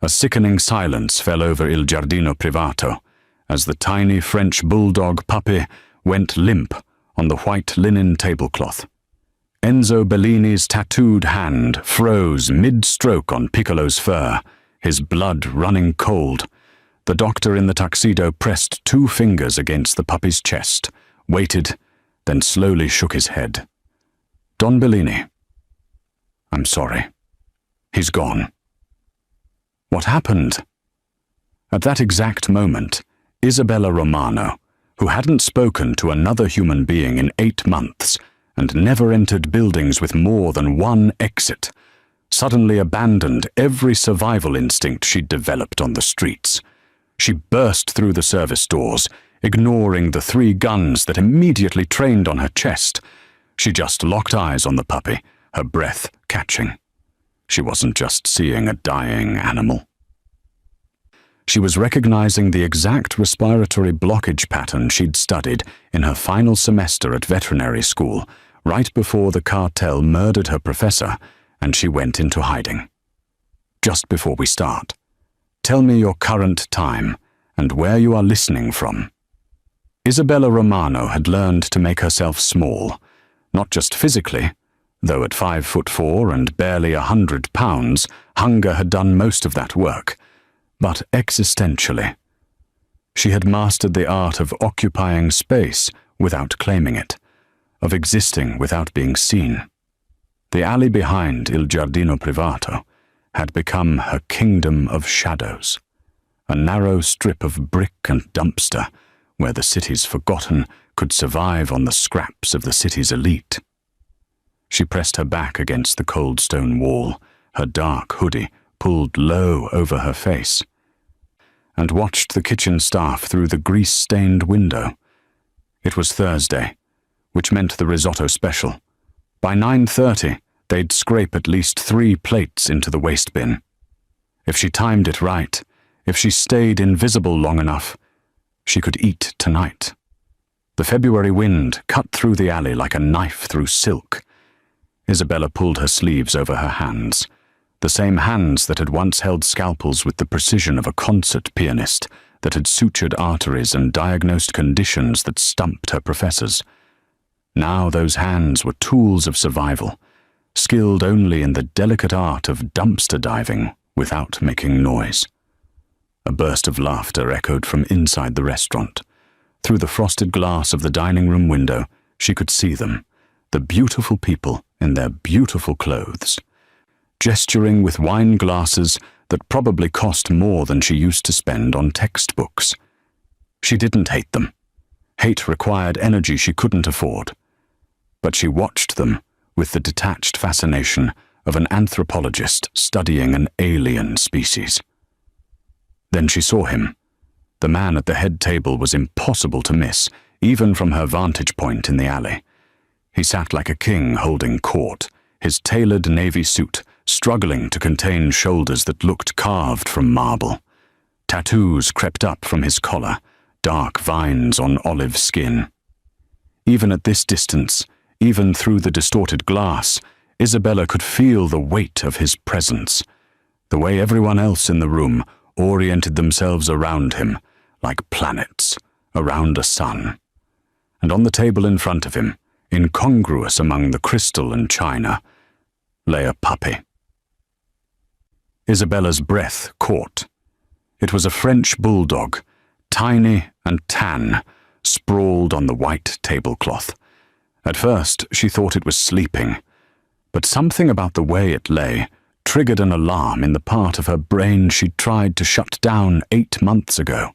A sickening silence fell over Il Giardino Privato as the tiny French bulldog puppy went limp on the white linen tablecloth. Enzo Bellini's tattooed hand froze mid-stroke on Piccolo's fur, his blood running cold. The doctor in the tuxedo pressed 2 fingers against the puppy's chest, waited, then slowly shook his head. Don Bellini. I'm sorry. He's gone. What happened? At that exact moment, Isabella Romano, who hadn't spoken to another human being in 8 months and never entered buildings with more than one exit, suddenly abandoned every survival instinct she'd developed on the streets. She burst through the service doors, ignoring the 3 guns that immediately trained on her chest. She just locked eyes on the puppy, her breath catching. She wasn't just seeing a dying animal. She was recognizing the exact respiratory blockage pattern she'd studied in her final semester at veterinary school, right before the cartel murdered her professor and she went into hiding. Just before we start, tell me your current time and where you are listening from. Isabella Romano had learned to make herself small, not just physically, though at 5'4" and barely 100 pounds, hunger had done most of that work, but existentially. She had mastered the art of occupying space without claiming it, of existing without being seen. The alley behind Il Giardino Privato had become her kingdom of shadows, a narrow strip of brick and dumpster where the city's forgotten could survive on the scraps of the city's elite. She pressed her back against the cold stone wall, her dark hoodie pulled low over her face, and watched the kitchen staff through the grease-stained window. It was Thursday, which meant the risotto special. By 9:30, they'd scrape at least 3 plates into the waste bin. If she timed it right, if she stayed invisible long enough, she could eat tonight. The February wind cut through the alley like a knife through silk. Isabella pulled her sleeves over her hands, the same hands that had once held scalpels with the precision of a concert pianist, that had sutured arteries and diagnosed conditions that stumped her professors. Now those hands were tools of survival, skilled only in the delicate art of dumpster diving without making noise. A burst of laughter echoed from inside the restaurant. Through the frosted glass of the dining room window, she could see them, the beautiful people in their beautiful clothes, gesturing with wine glasses that probably cost more than she used to spend on textbooks. She didn't hate them. Hate required energy she couldn't afford. But she watched them with the detached fascination of an anthropologist studying an alien species. Then she saw him. The man at the head table was impossible to miss, even from her vantage point in the alley. He sat like a king holding court, his tailored navy suit struggling to contain shoulders that looked carved from marble. Tattoos crept up from his collar, dark vines on olive skin. Even at this distance, even through the distorted glass, Isabella could feel the weight of his presence, the way everyone else in the room oriented themselves around him, like planets around a sun. And on the table in front of him, incongruous among the crystal and china, lay a puppy. Isabella's breath caught. It was a French bulldog, tiny and tan, sprawled on the white tablecloth. At first, she thought it was sleeping, but something about the way it lay triggered an alarm in the part of her brain she'd tried to shut down 8 months ago,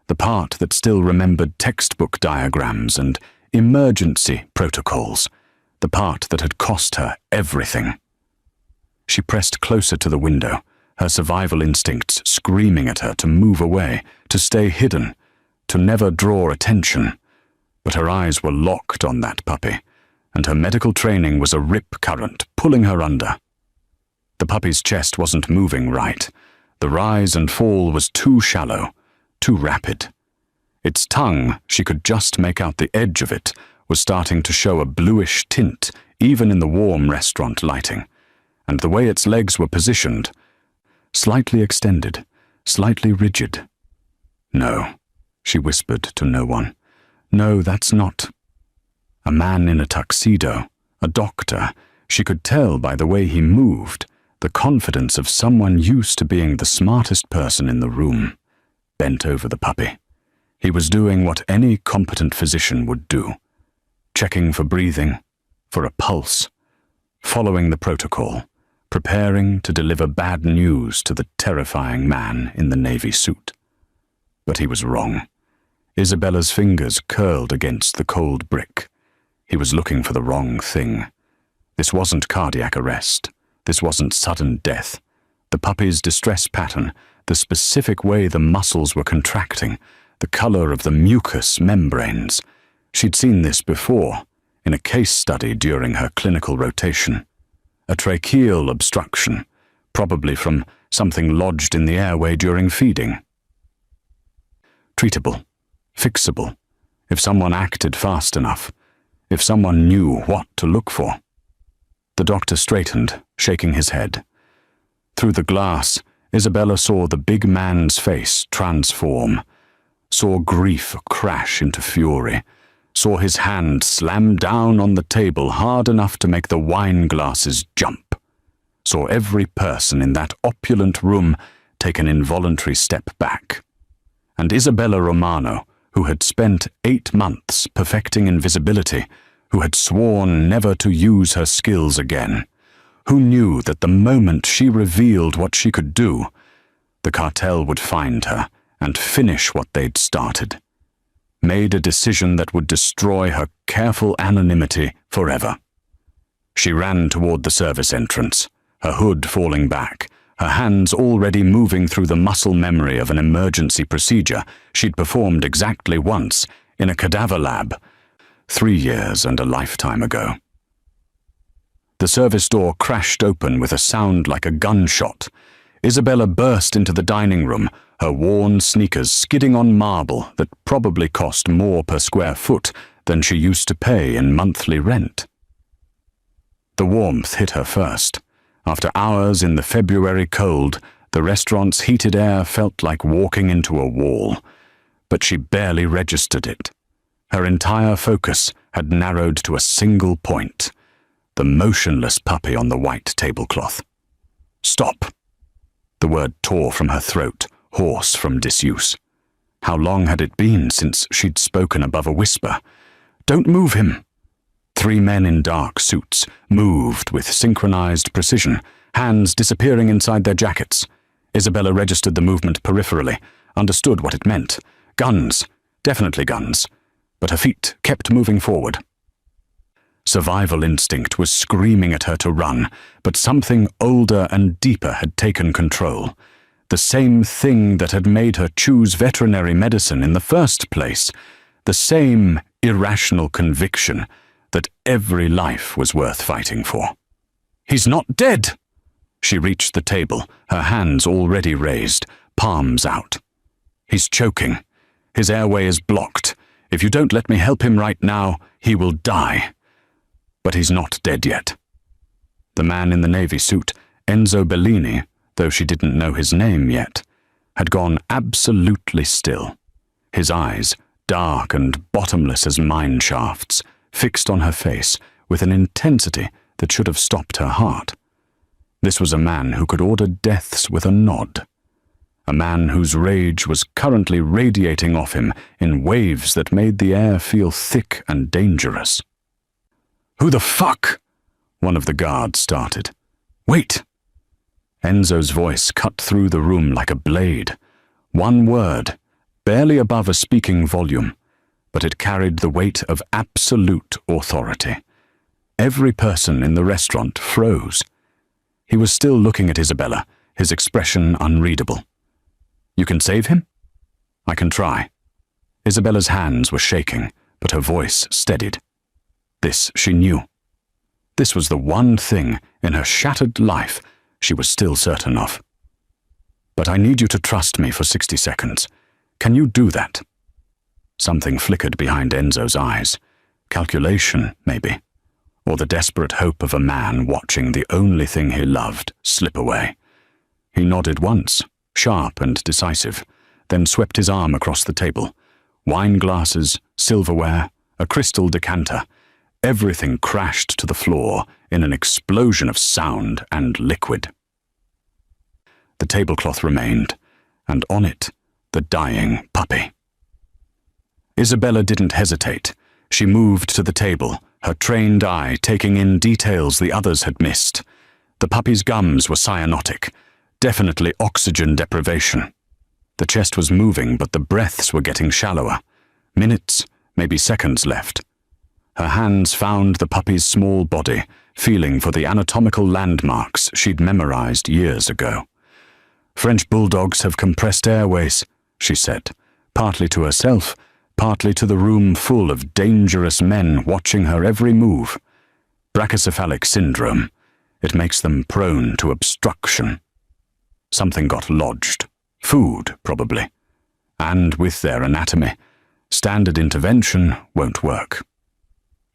the part that still remembered textbook diagrams and emergency protocols, the part that had cost her everything. She pressed closer to the window, her survival instincts screaming at her to move away, to stay hidden, to never draw attention. But her eyes were locked on that puppy, and her medical training was a rip current pulling her under. The puppy's chest wasn't moving right. The rise and fall was too shallow, too rapid. Its tongue, she could just make out the edge of it, was starting to show a bluish tint even in the warm restaurant lighting, and the way its legs were positioned, slightly extended, slightly rigid. "No," she whispered to no one. "No, that's not." A man in a tuxedo, a doctor. She could tell by the way he moved, the confidence of someone used to being the smartest person in the room. Bent over the puppy. He was doing what any competent physician would do. Checking for breathing, for a pulse, following the protocol, preparing to deliver bad news to the terrifying man in the navy suit. But he was wrong. Isabella's fingers curled against the cold brick. He was looking for the wrong thing. This wasn't cardiac arrest. This wasn't sudden death. The puppy's distress pattern, the specific way the muscles were contracting, the color of the mucous membranes. She'd seen this before, in a case study during her clinical rotation. A tracheal obstruction, probably from something lodged in the airway during feeding. Treatable, fixable, if someone acted fast enough, if someone knew what to look for. The doctor straightened, shaking his head. Through the glass, Isabella saw the big man's face transform, saw grief crash into fury, saw his hand slam down on the table hard enough to make the wine glasses jump, saw every person in that opulent room take an involuntary step back. And Isabella Romano, who had spent 8 months perfecting invisibility, who had sworn never to use her skills again, who knew that the moment she revealed what she could do, the cartel would find her and finish what they'd started, made a decision that would destroy her careful anonymity forever. She ran toward the service entrance, her hood falling back, her hands already moving through the muscle memory of an emergency procedure she'd performed exactly once in a cadaver lab, 3 years and a lifetime ago. The service door crashed open with a sound like a gunshot. Isabella burst into the dining room, her worn sneakers skidding on marble that probably cost more per square foot than she used to pay in monthly rent. The warmth hit her first. After hours in the February cold, the restaurant's heated air felt like walking into a wall, but she barely registered it. Her entire focus had narrowed to a single point, the motionless puppy on the white tablecloth. "Stop!" The word tore from her throat, hoarse from disuse. How long had it been since she'd spoken above a whisper? "Don't move him!" 3 men in dark suits moved with synchronized precision, hands disappearing inside their jackets. Isabella registered the movement peripherally, understood what it meant. Guns, definitely guns, but her feet kept moving forward. Survival instinct was screaming at her to run, but something older and deeper had taken control. The same thing that had made her choose veterinary medicine in the first place. The same irrational conviction that every life was worth fighting for. "He's not dead!" She reached the table, her hands already raised, palms out. "He's choking. His airway is blocked. If you don't let me help him right now, he will die. But he's not dead yet." The man in the navy suit, Enzo Bellini, though she didn't know his name yet, had gone absolutely still. His eyes, dark and bottomless as mine shafts, fixed on her face with an intensity that should have stopped her heart. This was a man who could order deaths with a nod. A man whose rage was currently radiating off him in waves that made the air feel thick and dangerous. "Who the fuck?" one of the guards started. "Wait!" Enzo's voice cut through the room like a blade. One word, barely above a speaking volume, but it carried the weight of absolute authority. Every person in the restaurant froze. He was still looking at Isabella, his expression unreadable. "You can save him?" "I can try." Isabella's hands were shaking, but her voice steadied. This she knew. This was the one thing in her shattered life she was still certain of. "But I need you to trust me for 60 seconds. Can you do that?" Something flickered behind Enzo's eyes. Calculation, maybe. Or the desperate hope of a man watching the only thing he loved slip away. He nodded once, sharp and decisive, then swept his arm across the table. Wine glasses, silverware, a crystal decanter. Everything crashed to the floor in an explosion of sound and liquid. The tablecloth remained, and on it, the dying puppy. Isabella didn't hesitate. She moved to the table, her trained eye taking in details the others had missed. The puppy's gums were cyanotic, definitely oxygen deprivation. The chest was moving, but the breaths were getting shallower. Minutes, maybe seconds left. Her hands found the puppy's small body, feeling for the anatomical landmarks she'd memorized years ago. French bulldogs have compressed airways, she said, partly to herself, partly to the room full of dangerous men watching her every move. Brachycephalic syndrome. It makes them prone to obstruction. Something got lodged. Food, probably. And with their anatomy, standard intervention won't work.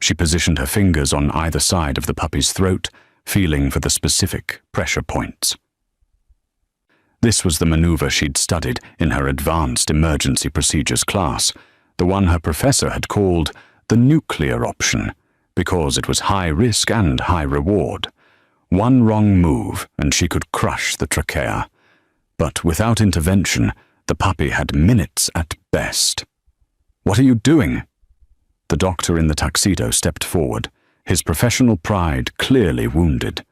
She positioned her fingers on either side of the puppy's throat, feeling for the specific pressure points. This was the maneuver she'd studied in her advanced emergency procedures class, the one her professor had called the nuclear option, because it was high risk and high reward. One wrong move and she could crush the trachea. But without intervention, the puppy had minutes at best. "What are you doing?" The doctor in the tuxedo stepped forward, his professional pride clearly wounded.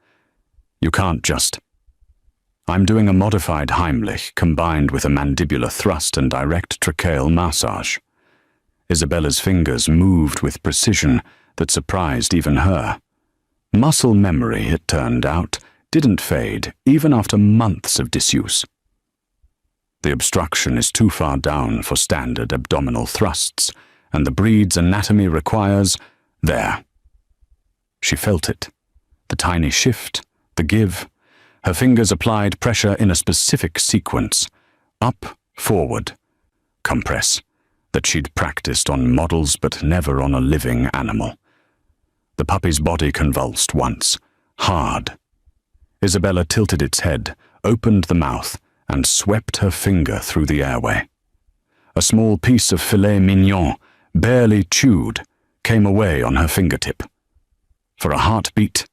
"You can't just..." "I'm doing a modified Heimlich combined with a mandibular thrust and direct tracheal massage." Isabella's fingers moved with precision that surprised even her. Muscle memory, it turned out, didn't fade even after months of disuse. The obstruction is too far down for standard abdominal thrusts, and the breed's anatomy requires... There. She felt it. The tiny shift, the give. Her fingers applied pressure in a specific sequence. Up, forward, compress, that she'd practiced on models but never on a living animal. The puppy's body convulsed once, hard. Isabella tilted its head, opened the mouth, and swept her finger through the airway. A small piece of filet mignon, barely chewed, came away on her fingertip. For a heartbeat,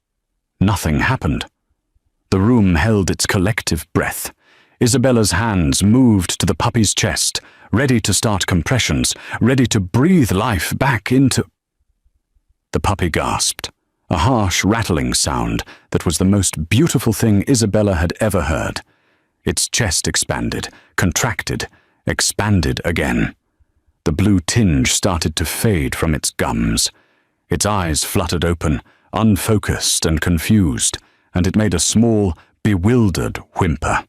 nothing happened. The room held its collective breath. Isabella's hands moved to the puppy's chest, ready to start compressions, ready to breathe life back into... The puppy gasped, a harsh rattling sound that was the most beautiful thing Isabella had ever heard. Its chest expanded, contracted, expanded again. The blue tinge started to fade from its gums. Its eyes fluttered open, unfocused and confused, and it made a small, bewildered whimper.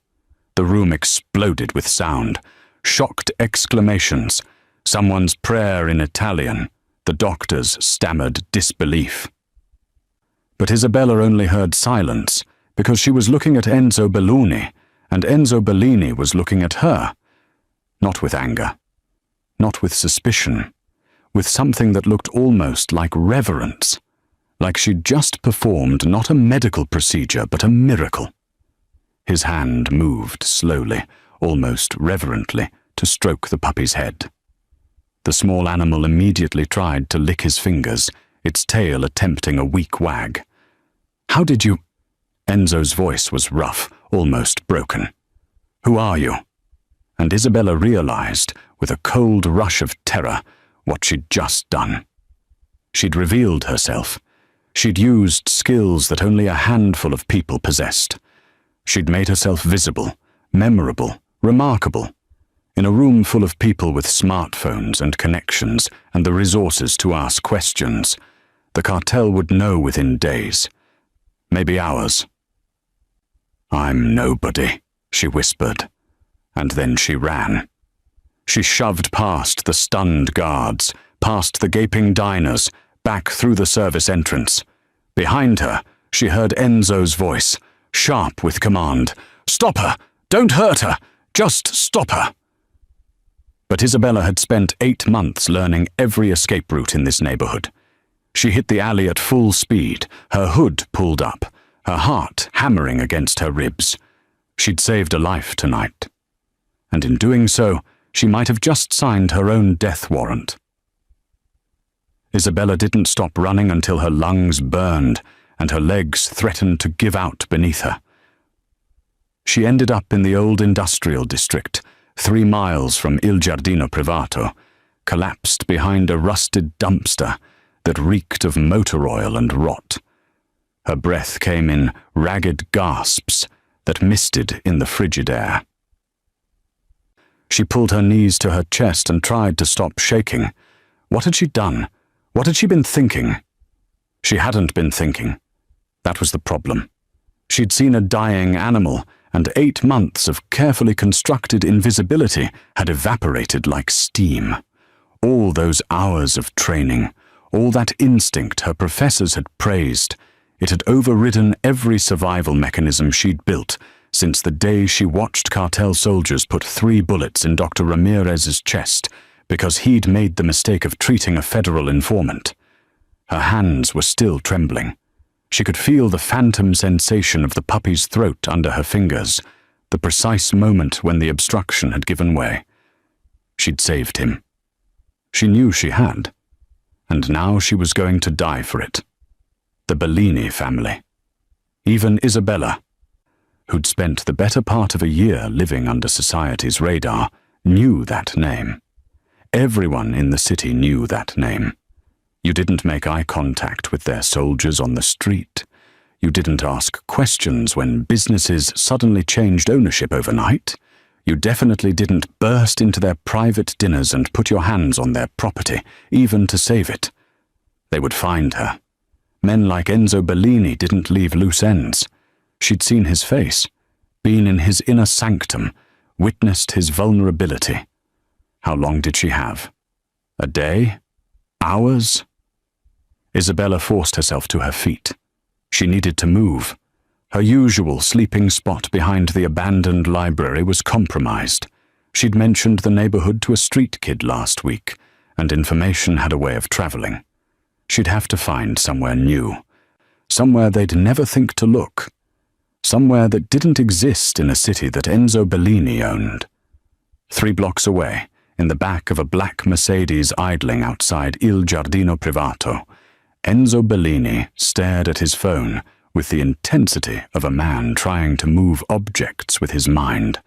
The room exploded with sound, shocked exclamations, someone's prayer in Italian, the doctor's stammered disbelief. But Isabella only heard silence because she was looking at Enzo Bellini, and Enzo Bellini was looking at her, not with anger, not with suspicion, with something that looked almost like reverence, like she'd just performed not a medical procedure but a miracle. His hand moved slowly, almost reverently, to stroke the puppy's head. The small animal immediately tried to lick his fingers, its tail attempting a weak wag. "How did you—" Enzo's voice was rough, almost broken. "Who are you?" And Isabella realized, with a cold rush of terror, what she'd just done. She'd revealed herself. She'd used skills that only a handful of people possessed. She'd made herself visible, memorable, remarkable. In a room full of people with smartphones and connections and the resources to ask questions, the cartel would know within days, maybe hours. "I'm nobody," she whispered, and then she ran. She shoved past the stunned guards, past the gaping diners, back through the service entrance. Behind her, she heard Enzo's voice, sharp with command. "Stop her! Don't hurt her! Just stop her!" But Isabella had spent 8 months learning every escape route in this neighborhood. She hit the alley at full speed, her hood pulled up, her heart hammering against her ribs. She'd saved a life tonight, and in doing so, she might have just signed her own death warrant. Isabella didn't stop running until her lungs burned and her legs threatened to give out beneath her. She ended up in the old industrial district, 3 miles from Il Giardino Privato, collapsed behind a rusted dumpster that reeked of motor oil and rot. Her breath came in ragged gasps that misted in the frigid air. She pulled her knees to her chest and tried to stop shaking. What had she done? What had she been thinking? She hadn't been thinking. That was the problem. She'd seen a dying animal, and 8 months of carefully constructed invisibility had evaporated like steam. All those hours of training, all that instinct her professors had praised, it had overridden every survival mechanism she'd built since the day she watched cartel soldiers put 3 bullets in Dr. Ramirez's chest because he'd made the mistake of treating a federal informant. Her hands were still trembling. She could feel the phantom sensation of the puppy's throat under her fingers, the precise moment when the obstruction had given way. She'd saved him. She knew she had, and now she was going to die for it. The Bellini family. Even Isabella, who'd spent the better part of a year living under society's radar, knew that name. Everyone in the city knew that name. You didn't make eye contact with their soldiers on the street. You didn't ask questions when businesses suddenly changed ownership overnight. You definitely didn't burst into their private dinners and put your hands on their property, even to save it. They would find her. Men like Enzo Bellini didn't leave loose ends. She'd seen his face, been in his inner sanctum, witnessed his vulnerability. How long did she have? A day? Hours? Isabella forced herself to her feet. She needed to move. Her usual sleeping spot behind the abandoned library was compromised. She'd mentioned the neighborhood to a street kid last week, and information had a way of traveling. She'd have to find somewhere new, somewhere they'd never think to look, somewhere that didn't exist in a city that Enzo Bellini owned. 3 blocks away, in the back of a black Mercedes idling outside Il Giardino Privato, Enzo Bellini stared at his phone with the intensity of a man trying to move objects with his mind.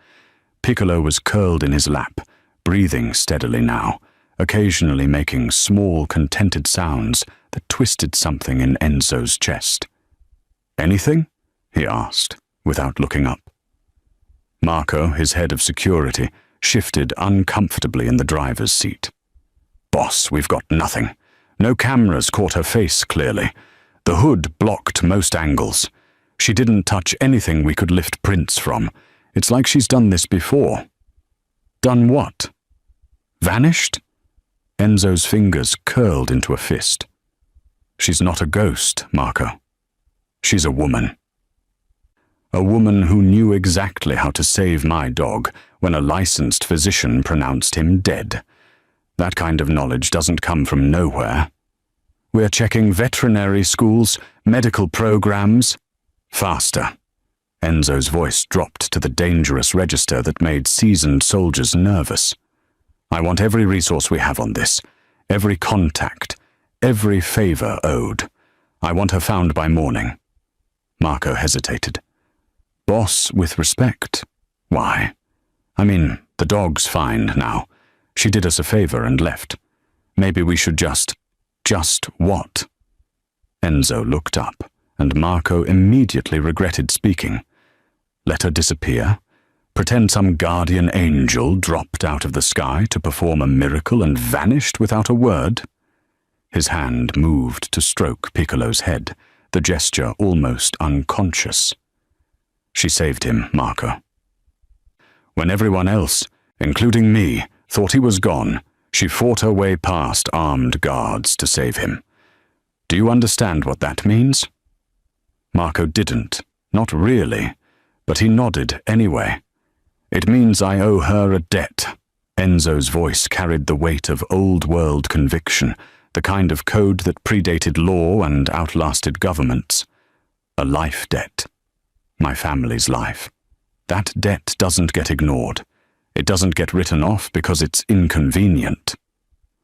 Piccolo was curled in his lap, breathing steadily now, occasionally making small, contented sounds that twisted something in Enzo's chest. "Anything?" he asked, without looking up. Marco, his head of security, shifted uncomfortably in the driver's seat. "Boss, we've got nothing. No cameras caught her face clearly. The hood blocked most angles. She didn't touch anything we could lift prints from. It's like she's done this before." "Done what?" "Vanished?" Enzo's fingers curled into a fist. "She's not a ghost, Marco. She's a woman. A woman who knew exactly how to save my dog when a licensed physician pronounced him dead. That kind of knowledge doesn't come from nowhere. We're checking veterinary schools, medical programs." "Faster." Enzo's voice dropped to the dangerous register that made seasoned soldiers nervous. "I want every resource we have on this, every contact, every favor owed. I want her found by morning." Marco hesitated. "Boss, with respect. Why? I mean, the dog's fine now. She did us a favor and left. Maybe we should just what?" Enzo looked up, and Marco immediately regretted speaking. Let her disappear? Pretend some guardian angel dropped out of the sky to perform a miracle and vanished without a word? His hand moved to stroke Piccolo's head, the gesture almost unconscious. "She saved him, Marco. When everyone else, including me, thought he was gone, she fought her way past armed guards to save him. Do you understand what that means?" Marco didn't, not really, but he nodded anyway. "It means I owe her a debt." Enzo's voice carried the weight of old-world conviction, the kind of code that predated law and outlasted governments. "A life debt. My family's life. That debt doesn't get ignored. It doesn't get written off because it's inconvenient.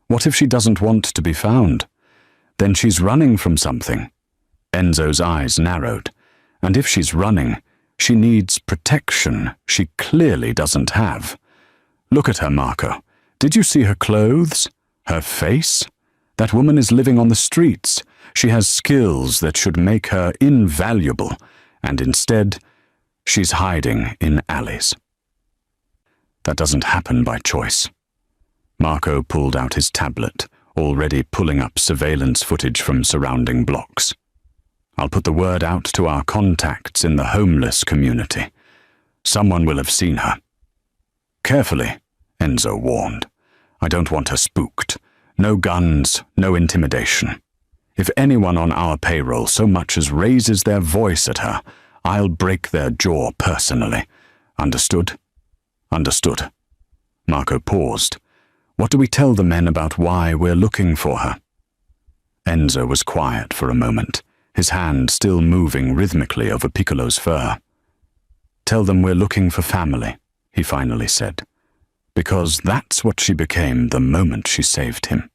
What if she doesn't want to be found? Then she's running from something. Enzo's eyes narrowed. And if she's running, she needs protection she clearly doesn't have. Look at her, Marco. Did you see her clothes? Her face? That woman is living on the streets. She has skills that should make her invaluable, and instead, she's hiding in alleys. That doesn't happen by choice. Marco pulled out his tablet, already pulling up surveillance footage from surrounding blocks. I'll put the word out to our contacts in the homeless community. Someone will have seen her. Carefully, Enzo warned. I don't want her spooked. No guns, no intimidation. If anyone on our payroll so much as raises their voice at her, I'll break their jaw personally. Understood? Understood. Marco paused. What do we tell the men about why we're looking for her? Enzo was quiet for a moment, his hand still moving rhythmically over Piccolo's fur. Tell them we're looking for family, he finally said. Because that's what she became the moment she saved him.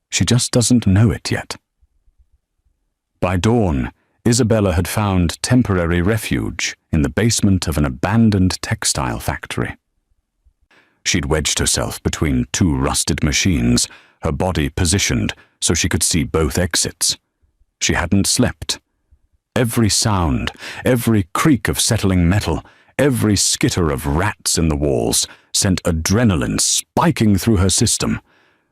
She just doesn't know it yet. By dawn, Isabella had found temporary refuge in the basement of an abandoned textile factory. She'd wedged herself between two rusted machines, her body positioned so she could see both exits. She hadn't slept. Every sound, every creak of settling metal, every skitter of rats in the walls sent adrenaline spiking through her system.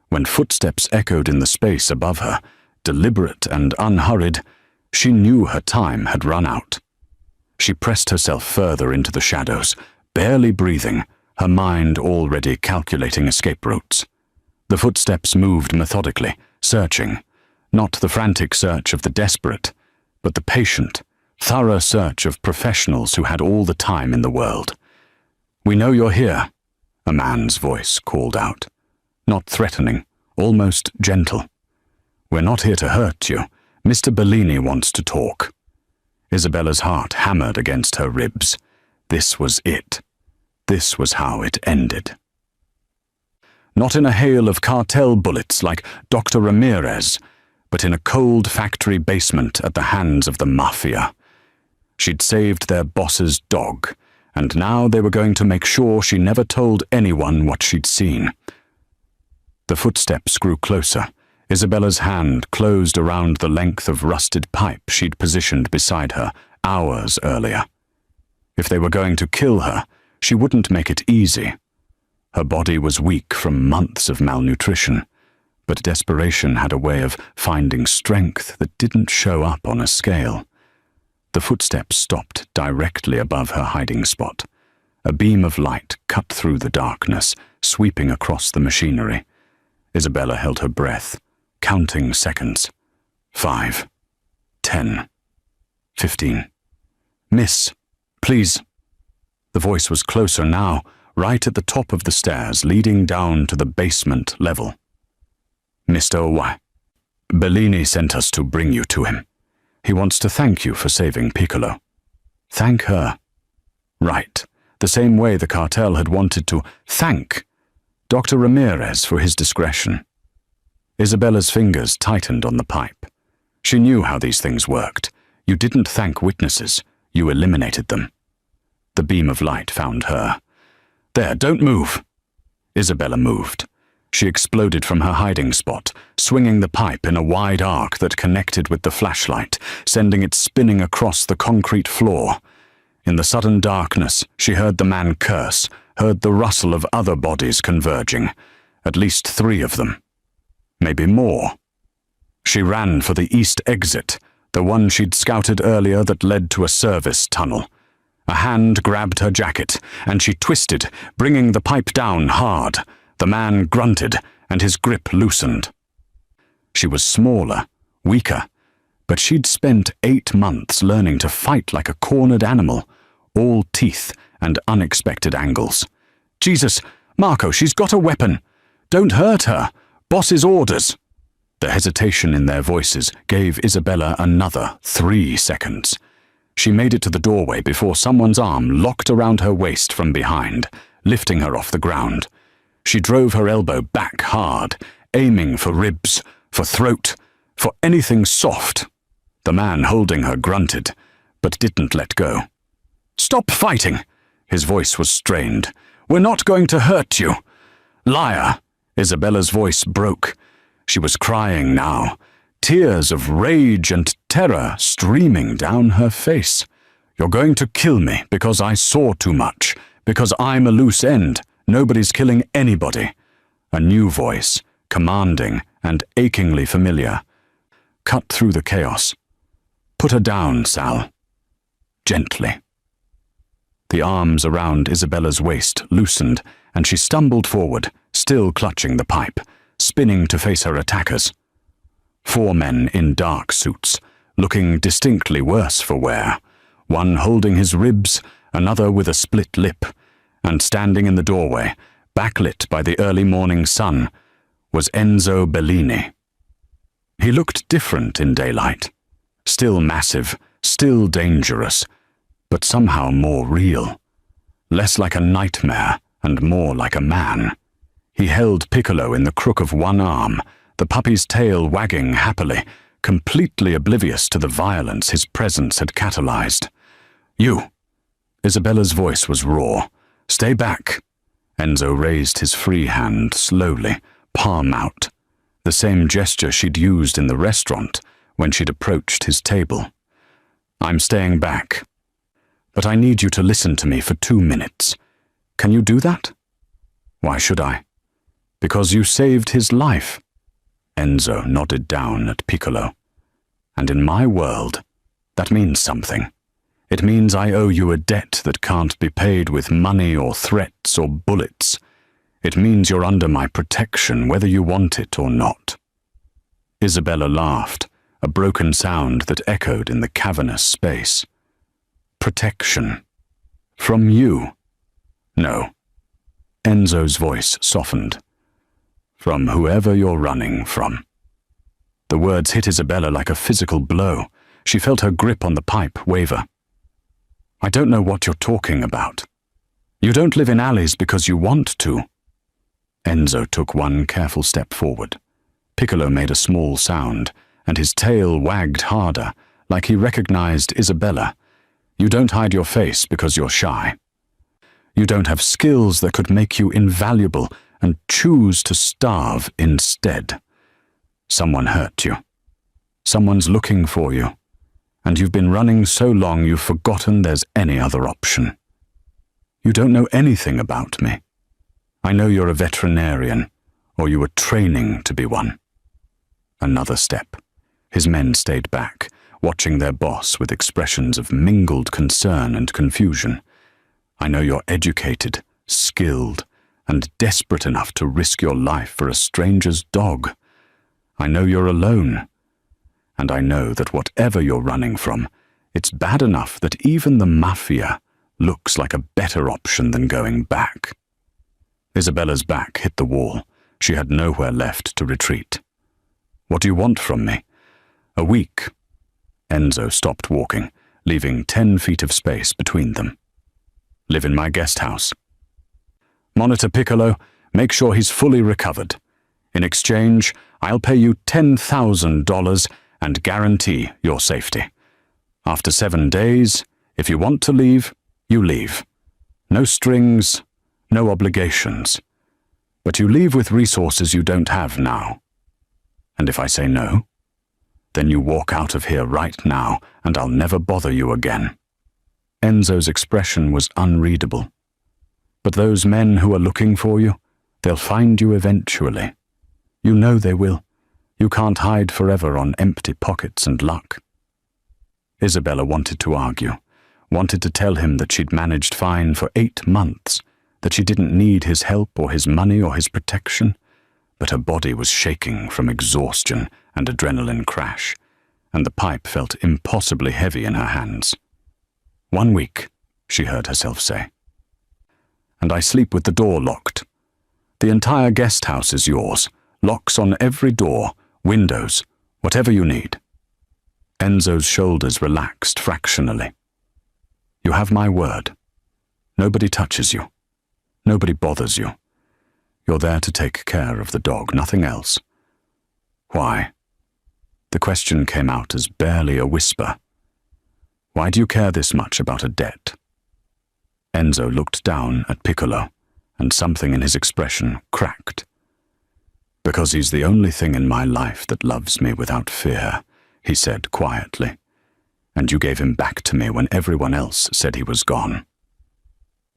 When footsteps echoed in the space above her, deliberate and unhurried, she knew her time had run out. She pressed herself further into the shadows, barely breathing, her mind already calculating escape routes. The footsteps moved methodically, searching, not the frantic search of the desperate, but the patient, thorough search of professionals who had all the time in the world. We know you're here, a man's voice called out. Not threatening, almost gentle. We're not here to hurt you. Mr. Bellini wants to talk. Isabella's heart hammered against her ribs. This was it. This was how it ended. Not in a hail of cartel bullets like Dr. Ramirez, but in a cold factory basement at the hands of the Mafia. She'd saved their boss's dog, and now they were going to make sure she never told anyone what she'd seen. The footsteps grew closer. Isabella's hand closed around the length of rusted pipe she'd positioned beside her hours earlier. If they were going to kill her, she wouldn't make it easy. Her body was weak from months of malnutrition, but desperation had a way of finding strength that didn't show up on a scale. The footsteps stopped directly above her hiding spot. A beam of light cut through the darkness, sweeping across the machinery. Isabella held her breath, counting seconds. 5, 10, 15. Miss, please. The voice was closer now, right at the top of the stairs leading down to the basement level. Mr. Y. Bellini sent us to bring you to him. He wants to thank you for saving Piccolo. Thank her. Right, the same way the cartel had wanted to thank Dr. Ramirez for his discretion. Isabella's fingers tightened on the pipe. She knew how these things worked. You didn't thank witnesses, you eliminated them. The beam of light found her. There, don't move. Isabella moved. She exploded from her hiding spot, swinging the pipe in a wide arc that connected with the flashlight, sending it spinning across the concrete floor. In the sudden darkness, she heard the man curse, heard the rustle of other bodies converging, at least 3 of them. Maybe more. She ran for the east exit, the one she'd scouted earlier that led to a service tunnel. A hand grabbed her jacket, and she twisted, bringing the pipe down hard. The man grunted, and his grip loosened. She was smaller, weaker, but she'd spent 8 months learning to fight like a cornered animal, all teeth and unexpected angles. Jesus, Marco, she's got a weapon. Don't hurt her. Boss's orders. The hesitation in their voices gave Isabella another 3 seconds. She made it to the doorway before someone's arm locked around her waist from behind, lifting her off the ground. She drove her elbow back hard, aiming for ribs, for throat, for anything soft. The man holding her grunted, but didn't let go. "Stop fighting!" His voice was strained. "We're not going to hurt you." "Liar!" Isabella's voice broke. She was crying now, tears of rage and terror streaming down her face. "You're going to kill me because I saw too much, because I'm a loose end. Nobody's killing anybody." A new voice, commanding and achingly familiar, cut through the chaos. "Put her down, Sal. Gently." The arms around Isabella's waist loosened, and she stumbled forward, still clutching the pipe, spinning to face her attackers. 4 men in dark suits, looking distinctly worse for wear, one holding his ribs, another with a split lip, and standing in the doorway, backlit by the early morning sun, was Enzo Bellini. He looked different in daylight, still massive, still dangerous, but somehow more real, less like a nightmare and more like a man. He held Piccolo in the crook of one arm, the puppy's tail wagging happily, completely oblivious to the violence his presence had catalyzed. "You!" Isabella's voice was raw. "Stay back." Enzo raised his free hand slowly, palm out, the same gesture she'd used in the restaurant when she'd approached his table. "I'm staying back. But I need you to listen to me for 2 minutes. Can you do that?" "Why should I?" "Because you saved his life." Enzo nodded down at Piccolo. "And in my world, that means something. It means I owe you a debt that can't be paid with money or threats or bullets. It means you're under my protection, whether you want it or not." Isabella laughed, a broken sound that echoed in the cavernous space. "Protection? From you?" "No." Enzo's voice softened. "From whoever you're running from." The words hit Isabella like a physical blow. She felt her grip on the pipe waver. "I don't know what you're talking about. You don't live in alleys because you want to." Enzo took one careful step forward. Piccolo made a small sound, and his tail wagged harder, like he recognized Isabella. "You don't hide your face because you're shy. You don't have skills that could make you invaluable and choose to starve instead. Someone hurt you. Someone's looking for you. And you've been running so long you've forgotten there's any other option. You don't know anything about me. I know you're a veterinarian, or you were training to be one." Another step. His men stayed back, watching their boss with expressions of mingled concern and confusion. "I know you're educated, skilled, and desperate enough to risk your life for a stranger's dog. I know you're alone. And I know that whatever you're running from, it's bad enough that even the Mafia looks like a better option than going back." Isabella's back hit the wall. She had nowhere left to retreat. "What do you want from me?" "A week." Enzo stopped walking, leaving 10 feet of space between them. "Live in my guest house. Monitor Piccolo, make sure he's fully recovered. In exchange, I'll pay you $10,000 and guarantee your safety. After 7 days, if you want to leave, you leave. No strings, no obligations. But you leave with resources you don't have now. And if I say no, then you walk out of here right now, and I'll never bother you again." Enzo's expression was unreadable. "But those men who are looking for you, they'll find you eventually. You know they will. You can't hide forever on empty pockets and luck." Isabella wanted to argue, wanted to tell him that she'd managed fine for 8 months, that she didn't need his help or his money or his protection, but her body was shaking from exhaustion and adrenaline crash, and the pipe felt impossibly heavy in her hands. "1 week," she heard herself say. "And I sleep with the door locked. The entire guest house is yours, locks on every door, windows, whatever you need." Enzo's shoulders relaxed fractionally. You have my word. Nobody touches you. Nobody bothers you. You're there to take care of the dog, nothing else. Why? The question came out as barely a whisper. Why do you care this much about a debt? Enzo looked down at Piccolo, and something in his expression cracked. Because he's the only thing in my life that loves me without fear, he said quietly. And you gave him back to me when everyone else said he was gone.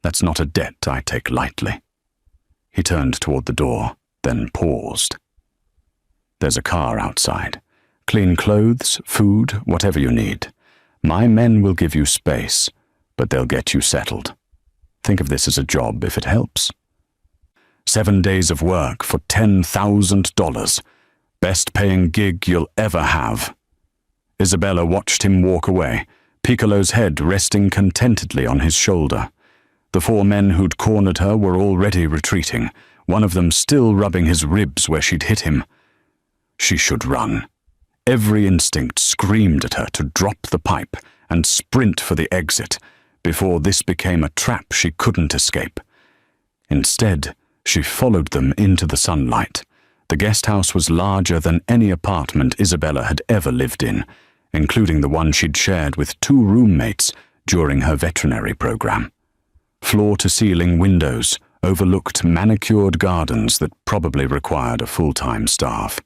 That's not a debt I take lightly. He turned toward the door, then paused. There's a car outside. Clean clothes, food, whatever you need. My men will give you space, but they'll get you settled. Think of this as a job if it helps. 7 days of work for $10,000. Best paying gig you'll ever have. Isabella watched him walk away, Piccolo's head resting contentedly on his shoulder. The 4 men who'd cornered her were already retreating, one of them still rubbing his ribs where she'd hit him. She should run. Every instinct screamed at her to drop the pipe and sprint for the exit before this became a trap she couldn't escape. Instead, she followed them into the sunlight. The guest house was larger than any apartment Isabella had ever lived in, including the one she'd shared with 2 roommates during her veterinary program. Floor-to-ceiling windows overlooked manicured gardens that probably required a full-time staff.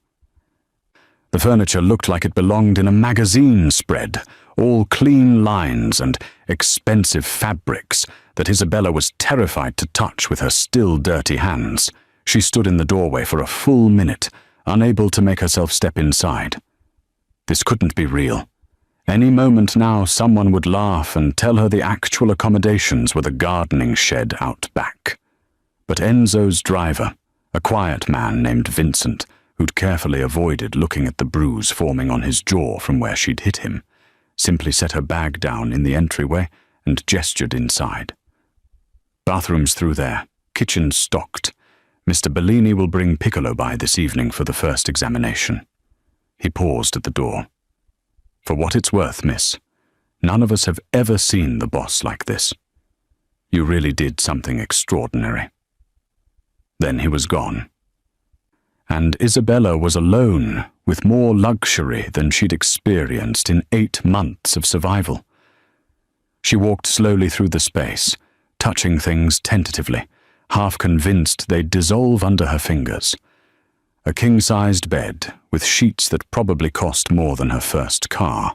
The furniture looked like it belonged in a magazine spread, all clean lines and expensive fabrics that Isabella was terrified to touch with her still dirty hands. She stood in the doorway for a full minute, unable to make herself step inside. This couldn't be real. Any moment now someone would laugh and tell her the actual accommodations were the gardening shed out back. But Enzo's driver, a quiet man named Vincent, who'd carefully avoided looking at the bruise forming on his jaw from where she'd hit him, simply set her bag down in the entryway and gestured inside. Bathrooms through there, kitchen stocked. Mr. Bellini will bring Piccolo by this evening for the first examination. He paused at the door. For what it's worth, miss, none of us have ever seen the boss like this. You really did something extraordinary. Then he was gone. And Isabella was alone, with more luxury than she'd experienced in 8 months of survival. She walked slowly through the space, touching things tentatively, half convinced they'd dissolve under her fingers. A king-sized bed, with sheets that probably cost more than her first car.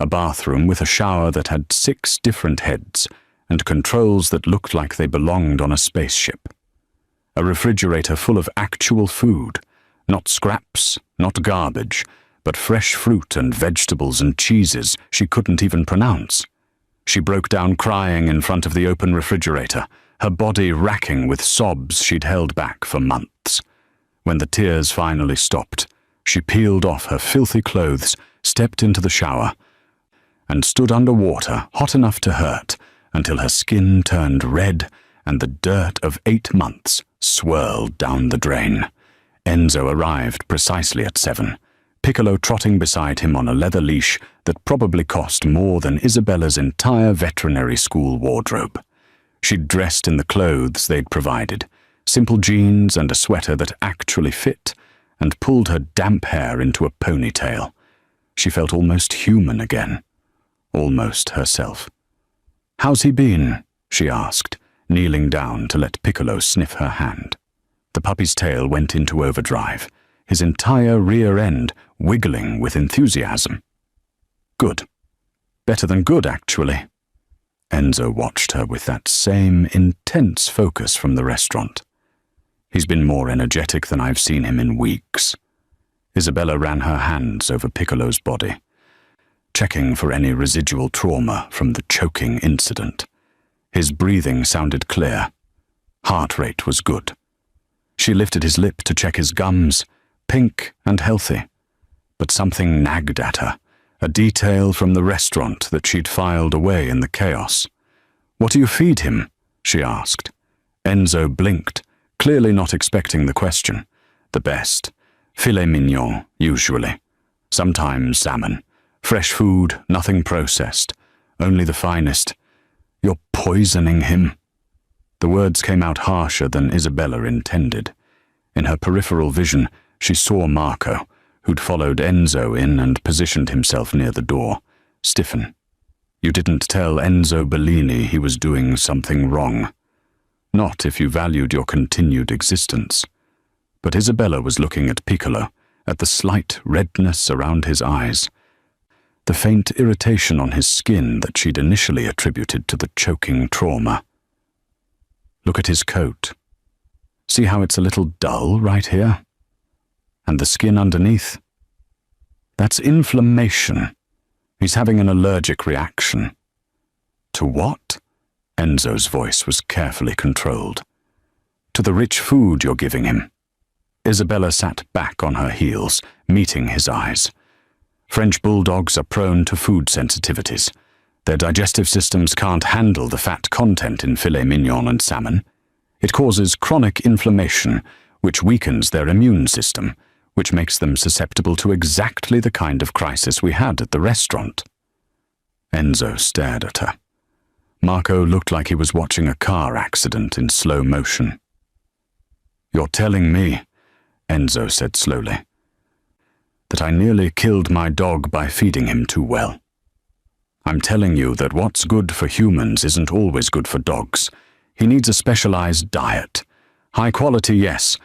A bathroom with a shower that had 6 different heads, and controls that looked like they belonged on a spaceship. A refrigerator full of actual food, not scraps, not garbage, but fresh fruit and vegetables and cheeses she couldn't even pronounce. She broke down crying in front of the open refrigerator, her body racking with sobs she'd held back for months. When the tears finally stopped, she peeled off her filthy clothes, stepped into the shower, and stood under water hot enough to hurt until her skin turned red and the dirt of 8 months swirled down the drain. Enzo arrived precisely at 7, Piccolo trotting beside him on a leather leash that probably cost more than Isabella's entire veterinary school wardrobe. She'd dressed in the clothes they'd provided, simple jeans and a sweater that actually fit, and pulled her damp hair into a ponytail. She felt almost human again, almost herself. "How's he been?" she asked, kneeling down to let Piccolo sniff her hand. The puppy's tail went into overdrive, his entire rear end wiggling with enthusiasm. "Good. Better than good, actually." Enzo watched her with that same intense focus from the restaurant. "He's been more energetic than I've seen him in weeks." Isabella ran her hands over Piccolo's body, checking for any residual trauma from the choking incident. His breathing sounded clear. Heart rate was good. She lifted his lip to check his gums, pink and healthy. But something nagged at her, a detail from the restaurant that she'd filed away in the chaos. "What do you feed him?" she asked. Enzo blinked, clearly not expecting the question. "The best. Filet mignon, usually. Sometimes salmon. Fresh food, nothing processed. Only the finest. You're poisoning him." The words came out harsher than Isabella intended. In her peripheral vision, she saw Marco, who'd followed Enzo in and positioned himself near the door, stiffen. You didn't tell Enzo Bellini he was doing something wrong. Not if you valued your continued existence. But Isabella was looking at Piccolo, at the slight redness around his eyes, the faint irritation on his skin that she'd initially attributed to the choking trauma. Look at his coat. See how it's a little dull right here? And the skin underneath? That's inflammation. He's having an allergic reaction. To what? Enzo's voice was carefully controlled. To the rich food you're giving him. Isabella sat back on her heels, meeting his eyes. French bulldogs are prone to food sensitivities. Their digestive systems can't handle the fat content in filet mignon and salmon. It causes chronic inflammation, which weakens their immune system, which makes them susceptible to exactly the kind of crisis we had at the restaurant. Enzo stared at her. Marco looked like he was watching a car accident in slow motion. "You're telling me," Enzo said slowly, "that I nearly killed my dog by feeding him too well. I'm telling you that what's good for humans isn't always good for dogs. He needs a specialized diet. High quality, yes,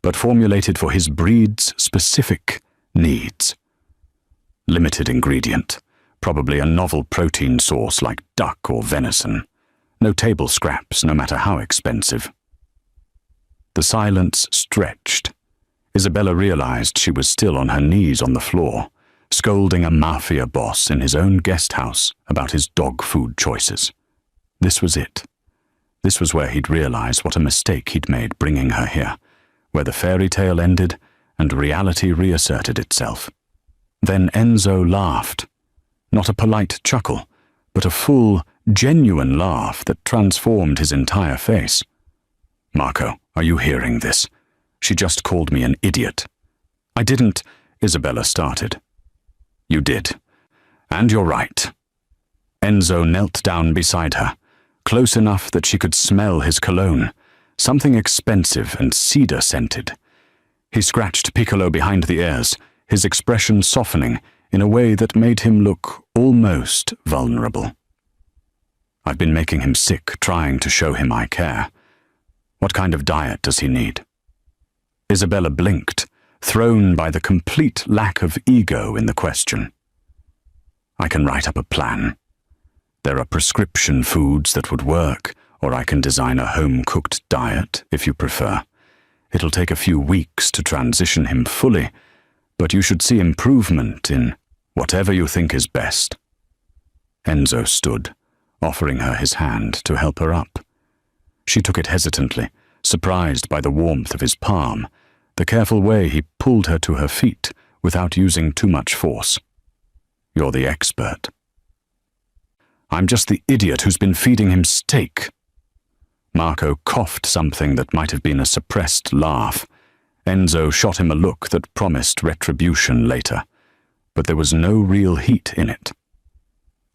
but formulated for his breed's specific needs. Limited ingredient, probably a novel protein source like duck or venison. No table scraps, no matter how expensive." The silence stretched. Isabella realized she was still on her knees on the floor, scolding a Mafia boss in his own guest house about his dog food choices. This was it. This was where he'd realized what a mistake he'd made bringing her here, where the fairy tale ended and reality reasserted itself. Then Enzo laughed. Not a polite chuckle, but a full, genuine laugh that transformed his entire face. "Marco, are you hearing this? She just called me an idiot." "I didn't," Isabella started. "You did. And you're right." Enzo knelt down beside her, close enough that she could smell his cologne, something expensive and cedar-scented. He scratched Piccolo behind the ears, his expression softening in a way that made him look almost vulnerable. "I've been making him sick, trying to show him I care. What kind of diet does he need?" Isabella blinked, thrown by the complete lack of ego in the question. "I can write up a plan. There are prescription foods that would work, or I can design a home-cooked diet, if you prefer. It'll take a few weeks to transition him fully, but you should see improvement in whatever you think is best." Enzo stood, offering her his hand to help her up. She took it hesitantly, surprised by the warmth of his palm, the careful way he pulled her to her feet without using too much force. "You're the expert." "I'm just the idiot who's been feeding him steak." Marco coughed something that might have been a suppressed laugh. Enzo shot him a look that promised retribution later, but there was no real heat in it.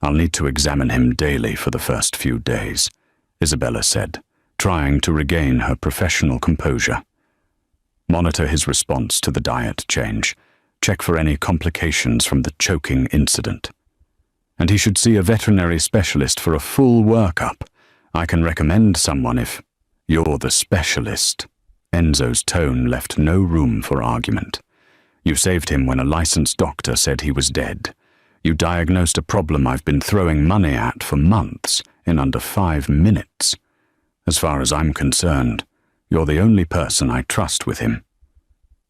"I'll need to examine him daily for the first few days," Isabella said, trying to regain her professional composure. "Monitor his response to the diet change. Check for any complications from the choking incident. And he should see a veterinary specialist for a full workup. I can recommend someone if you're the specialist." Enzo's tone left no room for argument. "You saved him when a licensed doctor said he was dead. You diagnosed a problem I've been throwing money at for months in under 5 minutes. As far as I'm concerned, you're the only person I trust with him."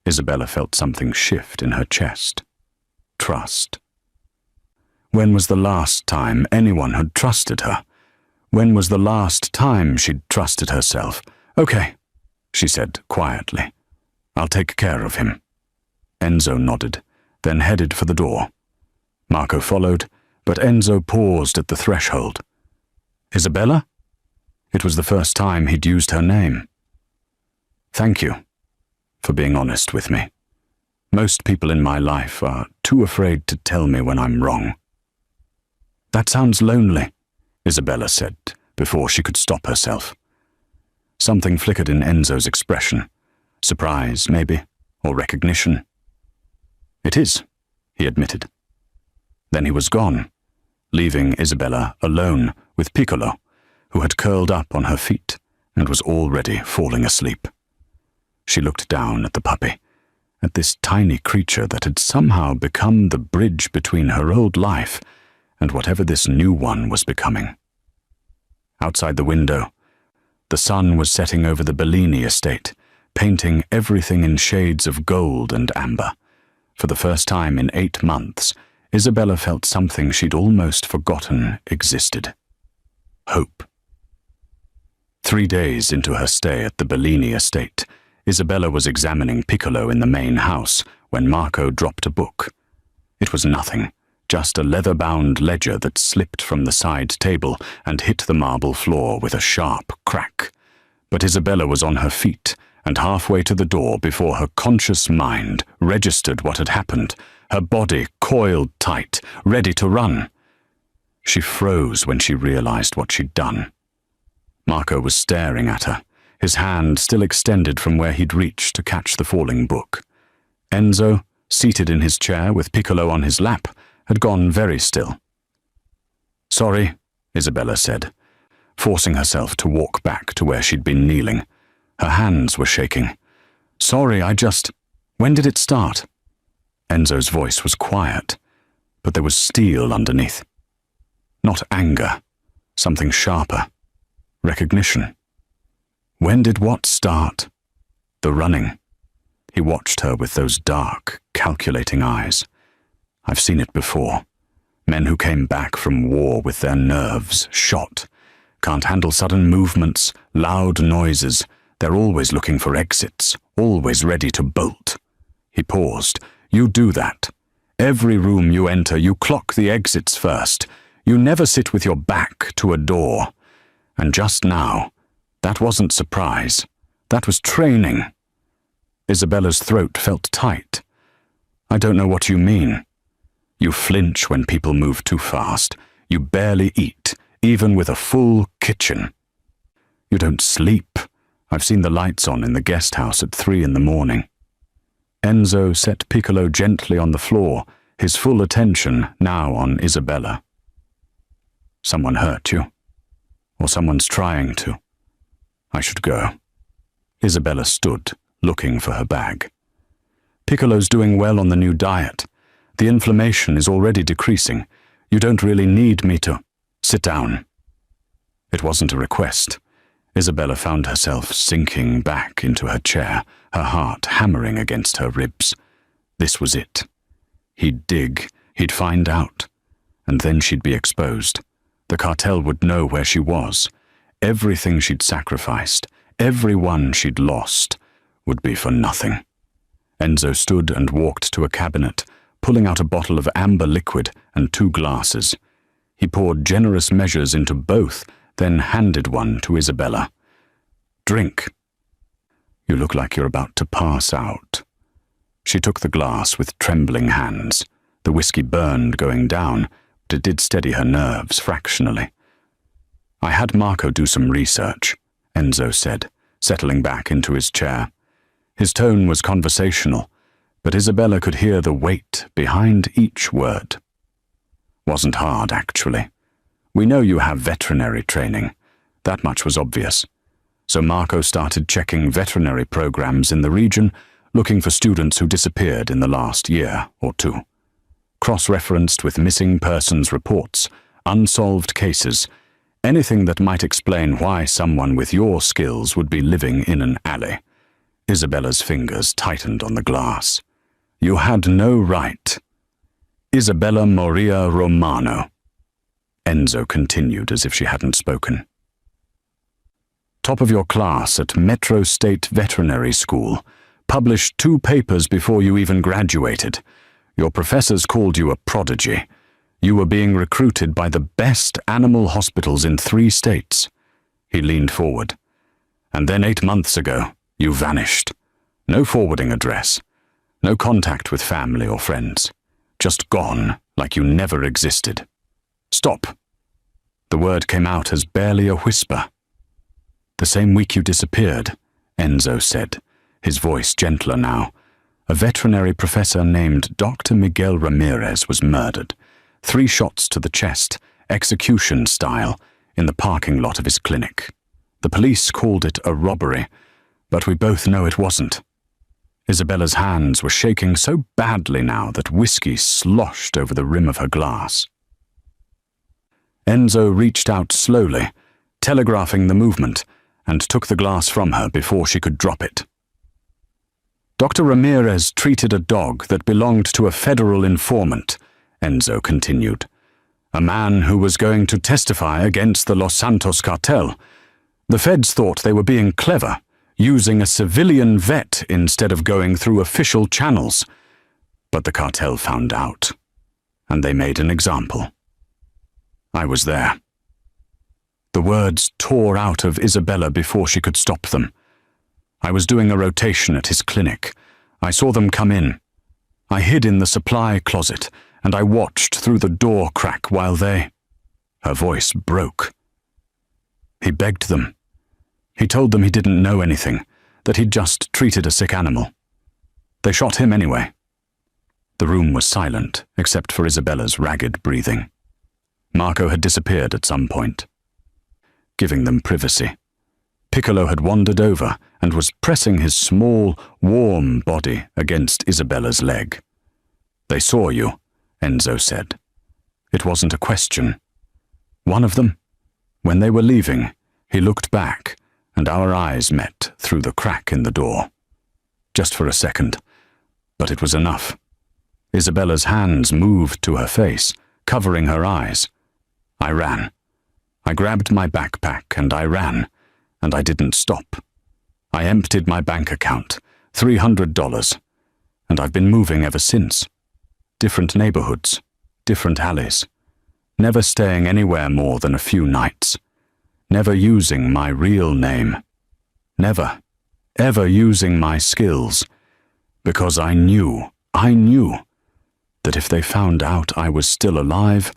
Isabella felt something shift in her chest. Trust. When was the last time anyone had trusted her? When was the last time she'd trusted herself? "Okay," she said quietly. "I'll take care of him." Enzo nodded, then headed for the door. Marco followed, but Enzo paused at the threshold. "Isabella?" It was the first time he'd used her name. "Thank you for being honest with me. Most people in my life are too afraid to tell me when I'm wrong." "That sounds lonely," Isabella said, before she could stop herself. Something flickered in Enzo's expression. Surprise, maybe, or recognition. "It is," he admitted. Then he was gone, leaving Isabella alone with Piccolo, who had curled up on her feet and was already falling asleep. She looked down at the puppy, at this tiny creature that had somehow become the bridge between her old life and whatever this new one was becoming. Outside the window, the sun was setting over the Bellini estate, painting everything in shades of gold and amber. For the first time in 8 months, Isabella felt something she'd almost forgotten existed. Hope. 3 days into her stay at the Bellini estate, Isabella was examining Piccolo in the main house when Marco dropped a book. It was nothing, just a leather-bound ledger that slipped from the side table and hit the marble floor with a sharp crack. But Isabella was on her feet and halfway to the door before her conscious mind registered what had happened, her body coiled tight, ready to run. She froze when she realized what she'd done. Marco was staring at her, his hand still extended from where he'd reached to catch the falling book. Enzo, seated in his chair with Piccolo on his lap, had gone very still. "Sorry," Isabella said, forcing herself to walk back to where she'd been kneeling. Her hands were shaking. "Sorry, When did it start?" Enzo's voice was quiet, but there was steel underneath. Not anger, something sharper. Recognition. "When did what start?" "The running." He watched her with those dark, calculating eyes. "I've seen it before. Men who came back from war with their nerves shot. Can't handle sudden movements, loud noises. They're always looking for exits, always ready to bolt." He paused. "You do that. Every room you enter, you clock the exits first. You never sit with your back to a door. And just now, that wasn't surprise. That was training." Isabella's throat felt tight. "I don't know what you mean." "You flinch when people move too fast. You barely eat, even with a full kitchen. You don't sleep. I've seen the lights on in the guest house at 3 in the morning." Enzo set Piccolo gently on the floor, his full attention now on Isabella. "Someone hurt you? Or someone's trying to? I should go." Isabella stood, looking for her bag. "Piccolo's doing well on the new diet. The inflammation is already decreasing. You don't really need me to—" "Sit down." It wasn't a request. Isabella found herself sinking back into her chair, her heart hammering against her ribs. This was it. He'd dig, he'd find out, and then she'd be exposed. The cartel would know where she was. Everything she'd sacrificed, everyone she'd lost, would be for nothing. Enzo stood and walked to a cabinet, pulling out a bottle of amber liquid and 2 glasses. He poured generous measures into both, then handed one to Isabella. "Drink. You look like you're about to pass out." She took the glass with trembling hands. The whiskey burned going down, but it did steady her nerves fractionally. "I had Marco do some research," Enzo said, settling back into his chair. His tone was conversational, but Isabella could hear the weight behind each word. "Wasn't hard, actually. We know you have veterinary training. That much was obvious. So Marco started checking veterinary programs in the region, looking for students who disappeared in the last year or 2. Cross-referenced with missing persons reports, unsolved cases, anything that might explain why someone with your skills would be living in an alley." Isabella's fingers tightened on the glass. "You had no right." "Isabella Moria Romano," Enzo continued as if she hadn't spoken. "Top of your class at Metro State Veterinary School, published 2 papers before you even graduated. Your professors called you a prodigy. You were being recruited by the best animal hospitals in 3 states. He leaned forward. "And then 8 months ago, you vanished. No forwarding address. No contact with family or friends. Just gone, like you never existed. Stop." The word came out as barely a whisper. "The same week you disappeared," Enzo said, his voice gentler now. "A veterinary professor named Dr. Miguel Ramirez was murdered. 3 shots to the chest, execution style, in the parking lot of his clinic. The police called it a robbery, but we both know it wasn't." Isabella's hands were shaking so badly now that whiskey sloshed over the rim of her glass. Enzo reached out slowly, telegraphing the movement, and took the glass from her before she could drop it. "Dr. Ramirez treated a dog that belonged to a federal informant," Enzo continued. "A man who was going to testify against the Los Santos cartel. The feds thought they were being clever, using a civilian vet instead of going through official channels. But the cartel found out, and they made an example. I was there." The words tore out of Isabella before she could stop them. "I was doing a rotation at his clinic. I saw them come in. I hid in the supply closet, and I watched through the door crack while they—" Her voice broke. "He begged them. He told them he didn't know anything, that he'd just treated a sick animal. They shot him anyway." The room was silent, except for Isabella's ragged breathing. Marco had disappeared at some point, giving them privacy. Piccolo had wandered over and was pressing his small, warm body against Isabella's leg. "They saw you," Enzo said. It wasn't a question. "One of them, when they were leaving, he looked back, and our eyes met through the crack in the door. Just for a second, but it was enough." Isabella's hands moved to her face, covering her eyes. "I ran. I grabbed my backpack and I ran, and I didn't stop. I emptied my bank account, $300, and I've been moving ever since. Different neighborhoods, different alleys, never staying anywhere more than a few nights, never using my real name, never, ever using my skills, because I knew that if they found out I was still alive,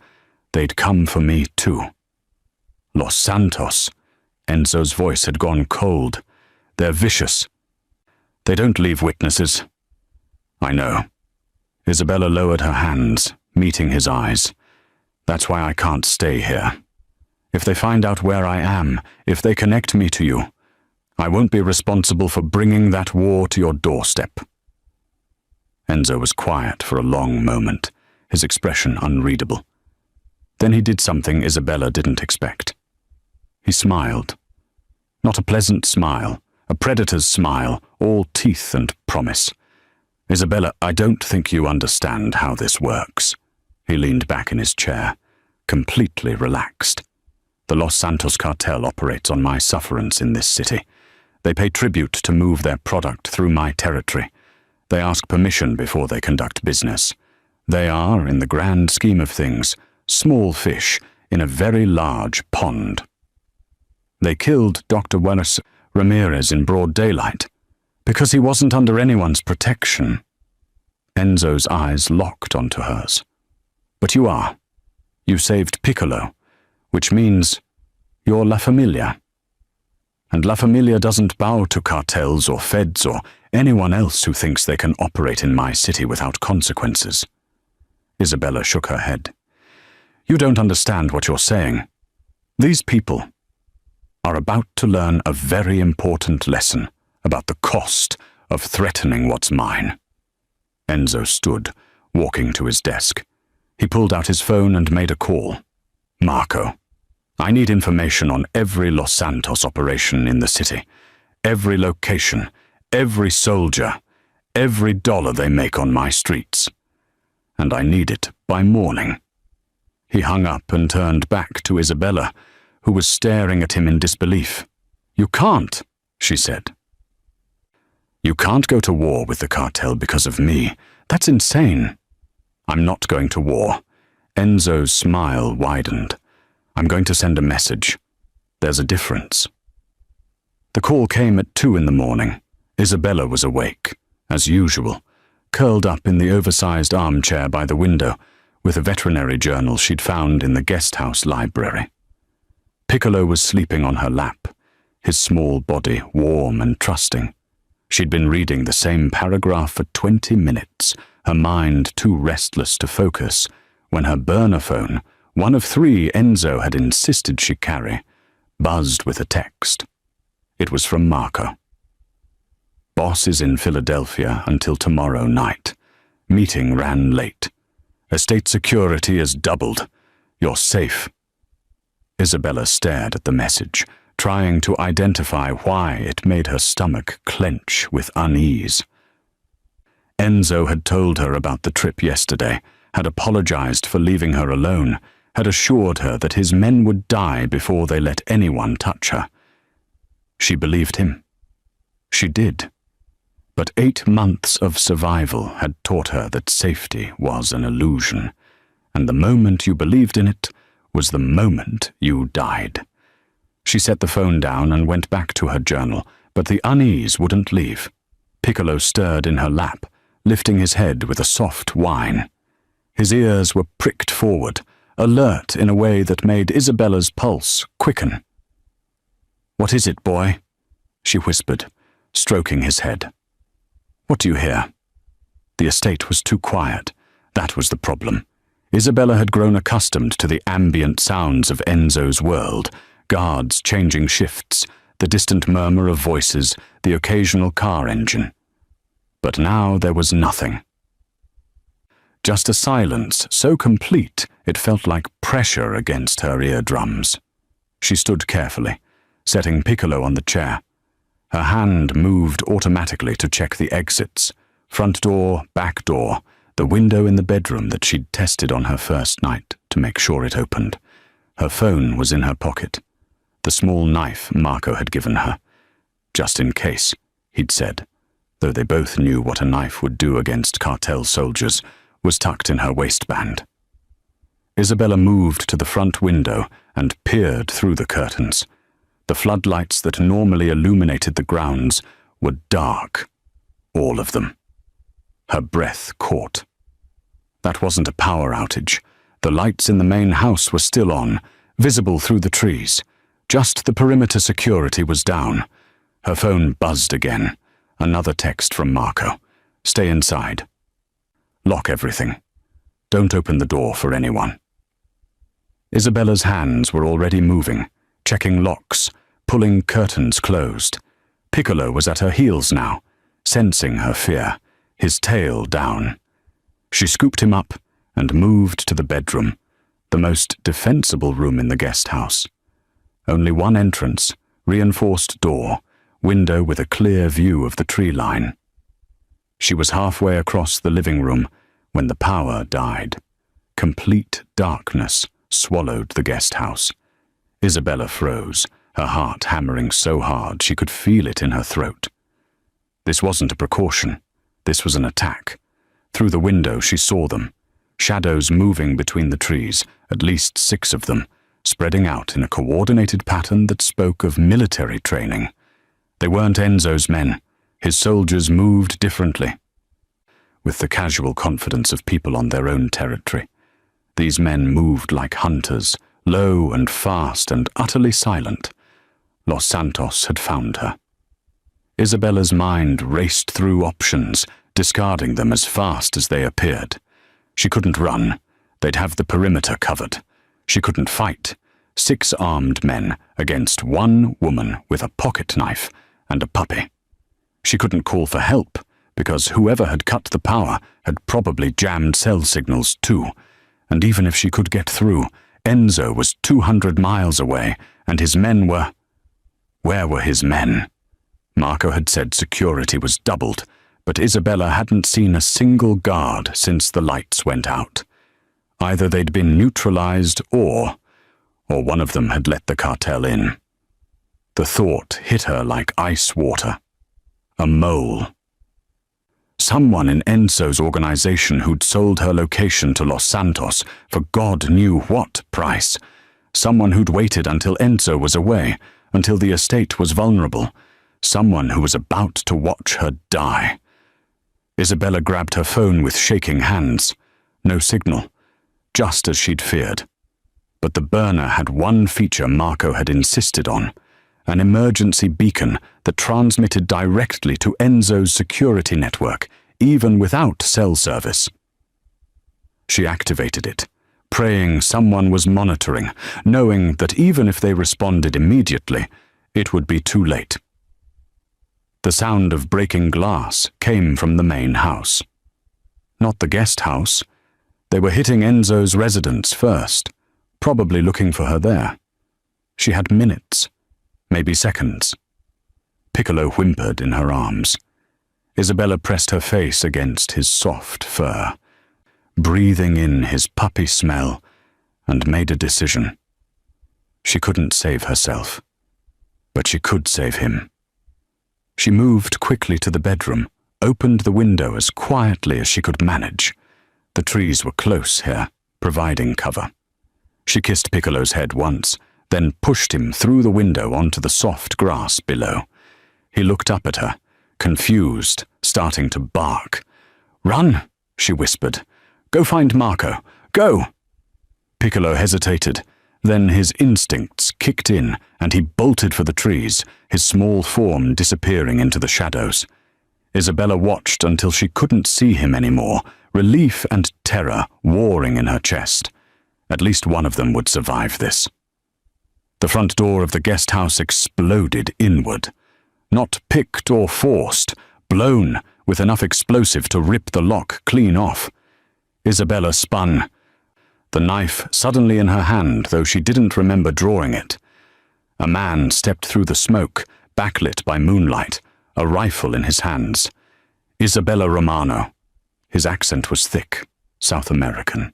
they'd come for me too. Los Santos," Enzo's voice had gone cold. "They're vicious. They don't leave witnesses." "I know." Isabella lowered her hands, meeting his eyes. "That's why I can't stay here. If they find out where I am, if they connect me to you, I won't be responsible for bringing that war to your doorstep." Enzo was quiet for a long moment, his expression unreadable. Then he did something Isabella didn't expect. He smiled. Not a pleasant smile, a predator's smile, all teeth and promise. "Isabella, I don't think you understand how this works." He leaned back in his chair, completely relaxed. "The Los Santos cartel operates on my sufferance in this city. They pay tribute to move their product through my territory. They ask permission before they conduct business. They are, in the grand scheme of things, small fish in a very large pond. They killed Dr. Ramirez in broad daylight, because he wasn't under anyone's protection." Enzo's eyes locked onto hers. "But you are. You saved Piccolo, which means you're La Familia. And La Familia doesn't bow to cartels or feds or anyone else who thinks they can operate in my city without consequences." Isabella shook her head. "You don't understand what you're saying. These people are about to learn a very important lesson about the cost of threatening what's mine." Enzo stood, walking to his desk. He pulled out his phone and made a call. "Marco, I need information on every Los Santos operation in the city, every location, every soldier, every dollar they make on my streets. And I need it by morning." He hung up and turned back to Isabella, who was staring at him in disbelief. "You can't," she said. "You can't go to war with the cartel because of me. That's insane." "I'm not going to war." Enzo's smile widened. "I'm going to send a message. There's a difference." The call came at 2 in the morning. Isabella was awake, as usual, curled up in the oversized armchair by the window, with a veterinary journal she'd found in the guest house library. Piccolo was sleeping on her lap, his small body warm and trusting. She'd been reading the same paragraph for 20 minutes, her mind too restless to focus, when her burner phone, one of 3 Enzo had insisted she carry, buzzed with a text. It was from Marco. Boss is in Philadelphia until tomorrow night. Meeting ran late. Estate security is doubled. You're safe. Isabella stared at the message, trying to identify why it made her stomach clench with unease. Enzo had told her about the trip yesterday, had apologized for leaving her alone, had assured her that his men would die before they let anyone touch her. She believed him. She did. But 8 months of survival had taught her that safety was an illusion, and the moment you believed in it was the moment you died. She set the phone down and went back to her journal, but the unease wouldn't leave. Piccolo stirred in her lap, lifting his head with a soft whine. His ears were pricked forward, alert in a way that made Isabella's pulse quicken. "What is it, boy?" she whispered, stroking his head. "What do you hear?" The estate was too quiet. That was the problem. Isabella had grown accustomed to the ambient sounds of Enzo's world, guards changing shifts, the distant murmur of voices, the occasional car engine. But now there was nothing. Just a silence so complete it felt like pressure against her eardrums. She stood carefully, setting Piccolo on the chair. Her hand moved automatically to check the exits, front door, back door, the window in the bedroom that she'd tested on her first night to make sure it opened. Her phone was in her pocket. The small knife Marco had given her. Just in case, he'd said, though they both knew what a knife would do against cartel soldiers, was tucked in her waistband. Isabella moved to the front window and peered through the curtains. The floodlights that normally illuminated the grounds were dark, all of them. Her breath caught. That wasn't a power outage. The lights in the main house were still on, visible through the trees. Just the perimeter security was down. Her phone buzzed again. Another text from Marco. "Stay inside. Lock everything. Don't open the door for anyone." Isabella's hands were already moving, checking locks, pulling curtains closed. Piccolo was at her heels now, sensing her fear, his tail down. She scooped him up and moved to the bedroom, the most defensible room in the guest house. Only one entrance, reinforced door, window with a clear view of the tree line. She was halfway across the living room when the power died. Complete darkness swallowed the guest house. Isabella froze, her heart hammering so hard she could feel it in her throat. This wasn't a precaution. This was an attack. Through the window she saw them, shadows moving between the trees, at least 6 of them, spreading out in a coordinated pattern that spoke of military training. They weren't Enzo's men. His soldiers moved differently, with the casual confidence of people on their own territory. These men moved like hunters, low and fast and utterly silent. Los Santos had found her. Isabella's mind raced through options, discarding them as fast as they appeared. She couldn't run. They'd have the perimeter covered. She couldn't fight. 6 armed men against 1 woman with a pocket knife and a puppy. She couldn't call for help, because whoever had cut the power had probably jammed cell signals too. And even if she could get through, Enzo was 200 miles away, and his men were... Where were his men? Marco had said security was doubled, but Isabella hadn't seen a single guard since the lights went out. Either they'd been neutralized or one of them had let the cartel in. The thought hit her like ice water. A mole. Someone in Enzo's organization who'd sold her location to Los Santos for God knew what price. Someone who'd waited until Enzo was away, until the estate was vulnerable. Someone who was about to watch her die. Isabella grabbed her phone with shaking hands. No signal, just as she'd feared. But the burner had one feature Marco had insisted on, an emergency beacon that transmitted directly to Enzo's security network, even without cell service. She activated it, praying someone was monitoring, knowing that even if they responded immediately, it would be too late. The sound of breaking glass came from the main house. Not the guest house. They were hitting Enzo's residence first, probably looking for her there. She had minutes, maybe seconds. Piccolo whimpered in her arms. Isabella pressed her face against his soft fur, breathing in his puppy smell, and made a decision. She couldn't save herself, but she could save him. She moved quickly to the bedroom, opened the window as quietly as she could manage. The trees were close here, providing cover. She kissed Piccolo's head once, then pushed him through the window onto the soft grass below. He looked up at her, confused, starting to bark. "Run," she whispered. "Go find Marco. Go!" Piccolo hesitated. Then his instincts kicked in, and he bolted for the trees, his small form disappearing into the shadows. Isabella watched until she couldn't see him anymore, relief and terror warring in her chest. At least one of them would survive this. The front door of the guest house exploded inward. Not picked or forced, blown with enough explosive to rip the lock clean off. Isabella spun, the knife suddenly in her hand, though she didn't remember drawing it. A man stepped through the smoke, backlit by moonlight, a rifle in his hands. Isabella Romano. His accent was thick, South American.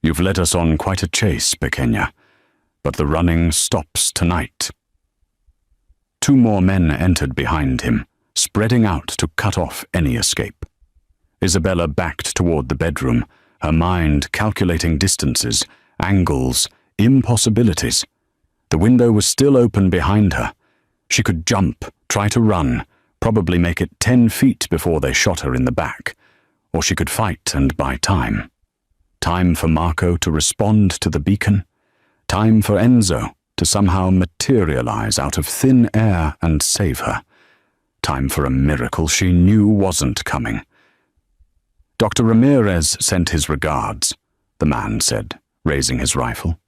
"You've led us on quite a chase, Pequeña, but the running stops tonight." Two more men entered behind him, spreading out to cut off any escape. Isabella backed toward the bedroom, her mind calculating distances, angles, impossibilities. The window was still open behind her. She could jump, try to run, probably make it 10 feet before they shot her in the back. Or she could fight and buy time. Time for Marco to respond to the beacon. Time for Enzo to somehow materialize out of thin air and save her. Time for a miracle she knew wasn't coming. "Dr. Ramirez sent his regards," the man said, raising his rifle.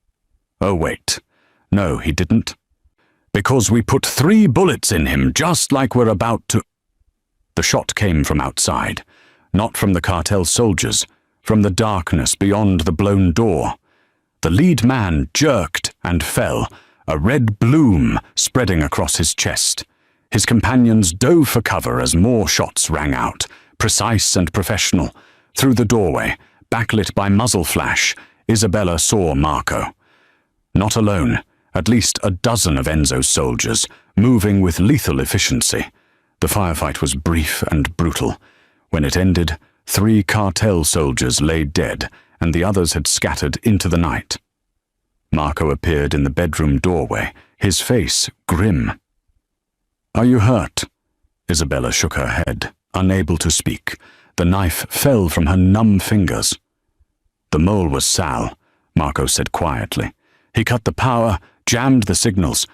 "Oh, wait. No, he didn't. Because we put 3 bullets in him, just like we're about to—" The shot came from outside, not from the cartel soldiers, from the darkness beyond the blown door. The lead man jerked and fell, a red bloom spreading across his chest. His companions dove for cover as more shots rang out, precise and professional. Through the doorway, backlit by muzzle flash, Isabella saw Marco. Not alone, at least a dozen of Enzo's soldiers, moving with lethal efficiency. The firefight was brief and brutal. When it ended, 3 cartel soldiers lay dead, and the others had scattered into the night. Marco appeared in the bedroom doorway, his face grim. "Are you hurt?" Isabella shook her head, unable to speak. The knife fell from her numb fingers. "The mole was Sal," Marco said quietly. "He cut the power, jammed the signals,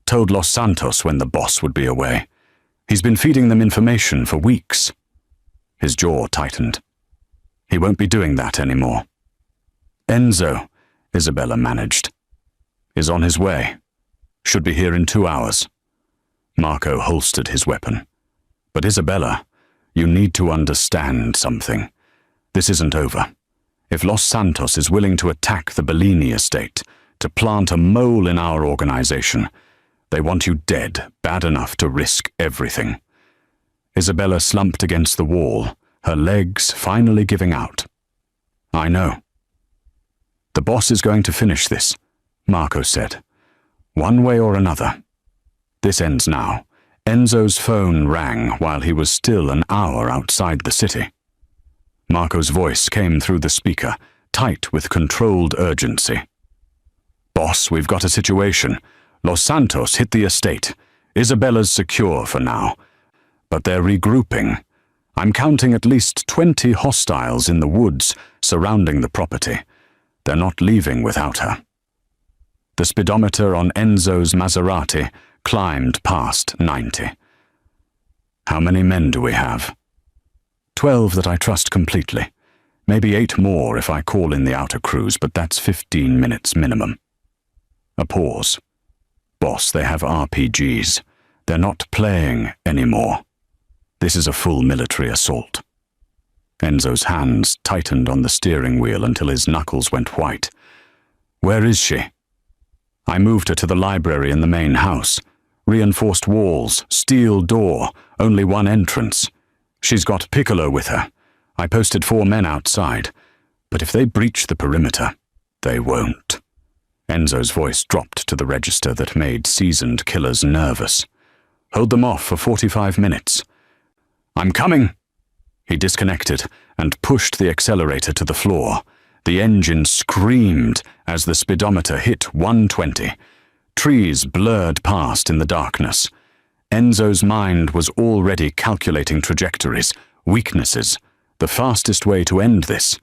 told Los Santos when the boss would be away. He's been feeding them information for weeks." His jaw tightened. "He won't be doing that anymore." "Enzo," Isabella managed, "is on his way. Should be here in 2 hours." Marco holstered his weapon. "But Isabella, you need to understand something. This isn't over. If Los Santos is willing to attack the Bellini estate, to plant a mole in our organization, they want you dead bad enough to risk everything." Isabella slumped against the wall, her legs finally giving out. "I know." "The boss is going to finish this," Marco said. "One way or another. This ends now." Enzo's phone rang while he was still an hour outside the city. Marco's voice came through the speaker, tight with controlled urgency. "Boss, we've got a situation. Los Santos hit the estate. Isabella's secure for now. But they're regrouping. I'm counting at least 20 hostiles in the woods surrounding the property. They're not leaving without her." The speedometer on Enzo's Maserati climbed past 90. How many men do we have? 12 that I trust completely. Maybe 8 more if I call in the outer crews, but that's 15 minutes minimum. A pause. Boss, they have RPGs. They're not playing anymore. This is a full military assault. Enzo's hands tightened on the steering wheel until his knuckles went white. Where is she? I moved her to the library in the main house. Reinforced walls, steel door, only one entrance. She's got Piccolo with her. I posted 4 men outside. But if they breach the perimeter, they won't. Enzo's voice dropped to the register that made seasoned killers nervous. Hold them off for 45 minutes. I'm coming! He disconnected and pushed the accelerator to the floor. The engine screamed as the speedometer hit 120. Trees blurred past in the darkness. Enzo's mind was already calculating trajectories, weaknesses, the fastest way to end this.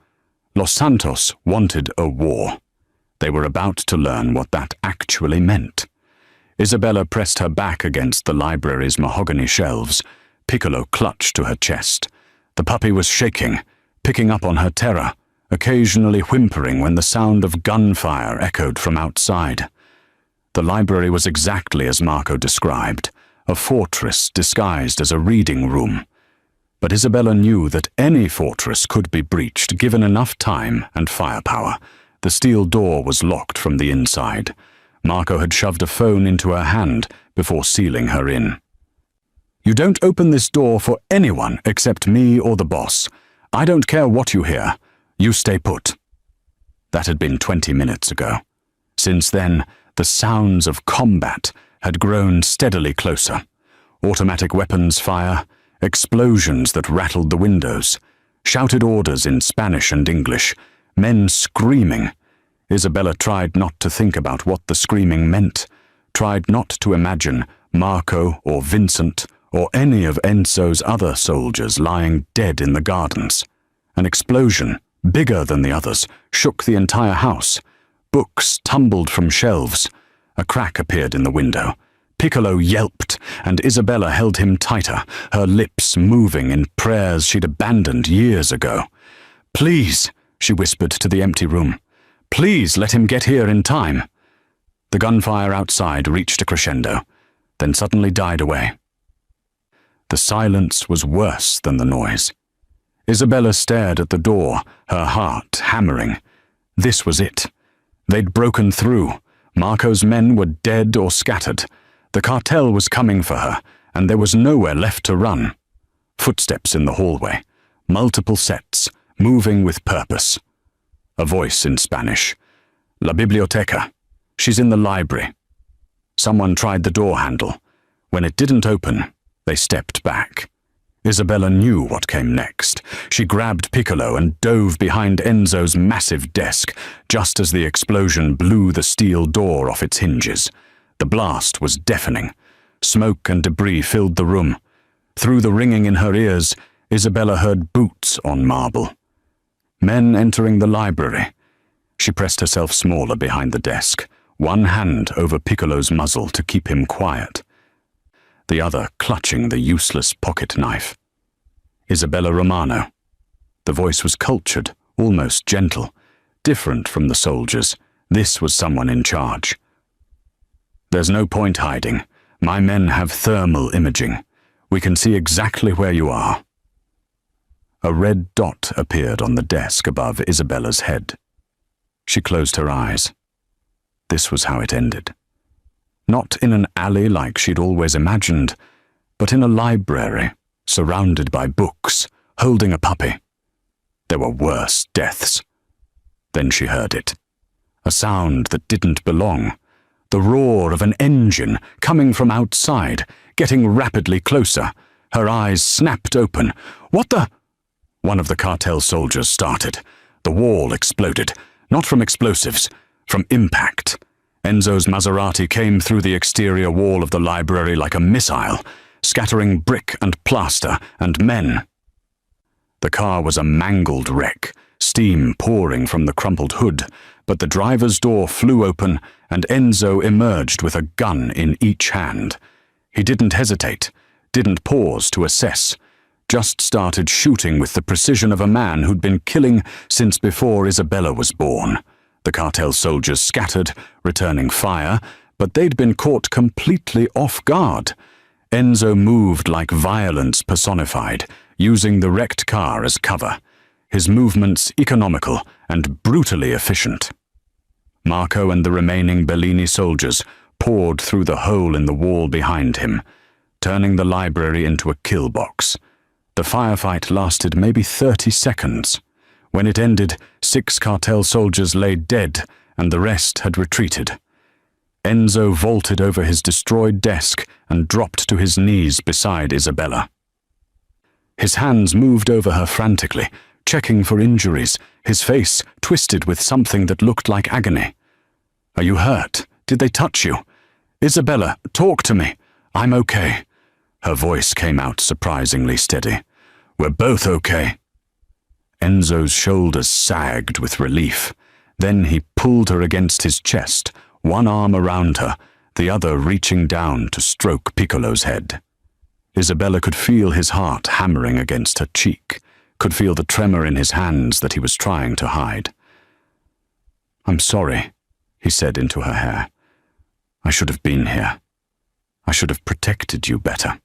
Los Santos wanted a war. They were about to learn what that actually meant. Isabella pressed her back against the library's mahogany shelves. Piccolo clutched to her chest. The puppy was shaking, picking up on her terror, occasionally whimpering when the sound of gunfire echoed from outside. The library was exactly as Marco described, a fortress disguised as a reading room. But Isabella knew that any fortress could be breached given enough time and firepower. The steel door was locked from the inside. Marco had shoved a phone into her hand before sealing her in. You don't open this door for anyone except me or the boss. I don't care what you hear. You stay put. That had been 20 minutes ago. Since then, the sounds of combat had grown steadily closer. Automatic weapons fire, explosions that rattled the windows, shouted orders in Spanish and English, men screaming. Isabella tried not to think about what the screaming meant, tried not to imagine Marco or Vincent or any of Enzo's other soldiers lying dead in the gardens. An explosion, bigger than the others, shook the entire house. Books tumbled from shelves. A crack appeared in the window. Piccolo yelped, and Isabella held him tighter, her lips moving in prayers she'd abandoned years ago. Please, she whispered to the empty room. Please let him get here in time. The gunfire outside reached a crescendo, then suddenly died away. The silence was worse than the noise. Isabella stared at the door, her heart hammering. This was it. They'd broken through. Marco's men were dead or scattered. The cartel was coming for her, and there was nowhere left to run. Footsteps in the hallway, multiple sets, moving with purpose. A voice in Spanish. La biblioteca. She's in the library. Someone tried the door handle. When it didn't open, they stepped back. Isabella knew what came next. She grabbed Piccolo and dove behind Enzo's massive desk, just as the explosion blew the steel door off its hinges. The blast was deafening. Smoke and debris filled the room. Through the ringing in her ears, Isabella heard boots on marble. Men entering the library. She pressed herself smaller behind the desk, one hand over Piccolo's muzzle to keep him quiet, the other clutching the useless pocket knife. Isabella Romano. The voice was cultured, almost gentle, different from the soldiers. This was someone in charge. There's no point hiding. My men have thermal imaging. We can see exactly where you are. A red dot appeared on the desk above Isabella's head. She closed her eyes. This was how it ended. Not in an alley like she'd always imagined, but in a library, surrounded by books, holding a puppy. There were worse deaths. Then she heard it. A sound that didn't belong. The roar of an engine coming from outside, getting rapidly closer. Her eyes snapped open. What the? One of the cartel soldiers started. The wall exploded, not from explosives, from impact. Enzo's Maserati came through the exterior wall of the library like a missile, scattering brick and plaster and men. The car was a mangled wreck, steam pouring from the crumpled hood, but the driver's door flew open and Enzo emerged with a gun in each hand. He didn't hesitate, didn't pause to assess, just started shooting with the precision of a man who'd been killing since before Isabella was born. The cartel soldiers scattered, returning fire, but they'd been caught completely off guard. Enzo moved like violence personified, using the wrecked car as cover, his movements economical and brutally efficient. Marco and the remaining Bellini soldiers poured through the hole in the wall behind him, turning the library into a kill box. The firefight lasted maybe 30 seconds. When it ended, 6 cartel soldiers lay dead and the rest had retreated. Enzo vaulted over his destroyed desk and dropped to his knees beside Isabella. His hands moved over her frantically, checking for injuries, his face twisted with something that looked like agony. "Are you hurt? Did they touch you? Isabella, talk to me. I'm okay." Her voice came out surprisingly steady. "We're both okay." Enzo's shoulders sagged with relief. Then he pulled her against his chest, one arm around her, the other reaching down to stroke Piccolo's head. Isabella could feel his heart hammering against her cheek, could feel the tremor in his hands that he was trying to hide. "I'm sorry," he said into her hair. "I should have been here. I should have protected you better.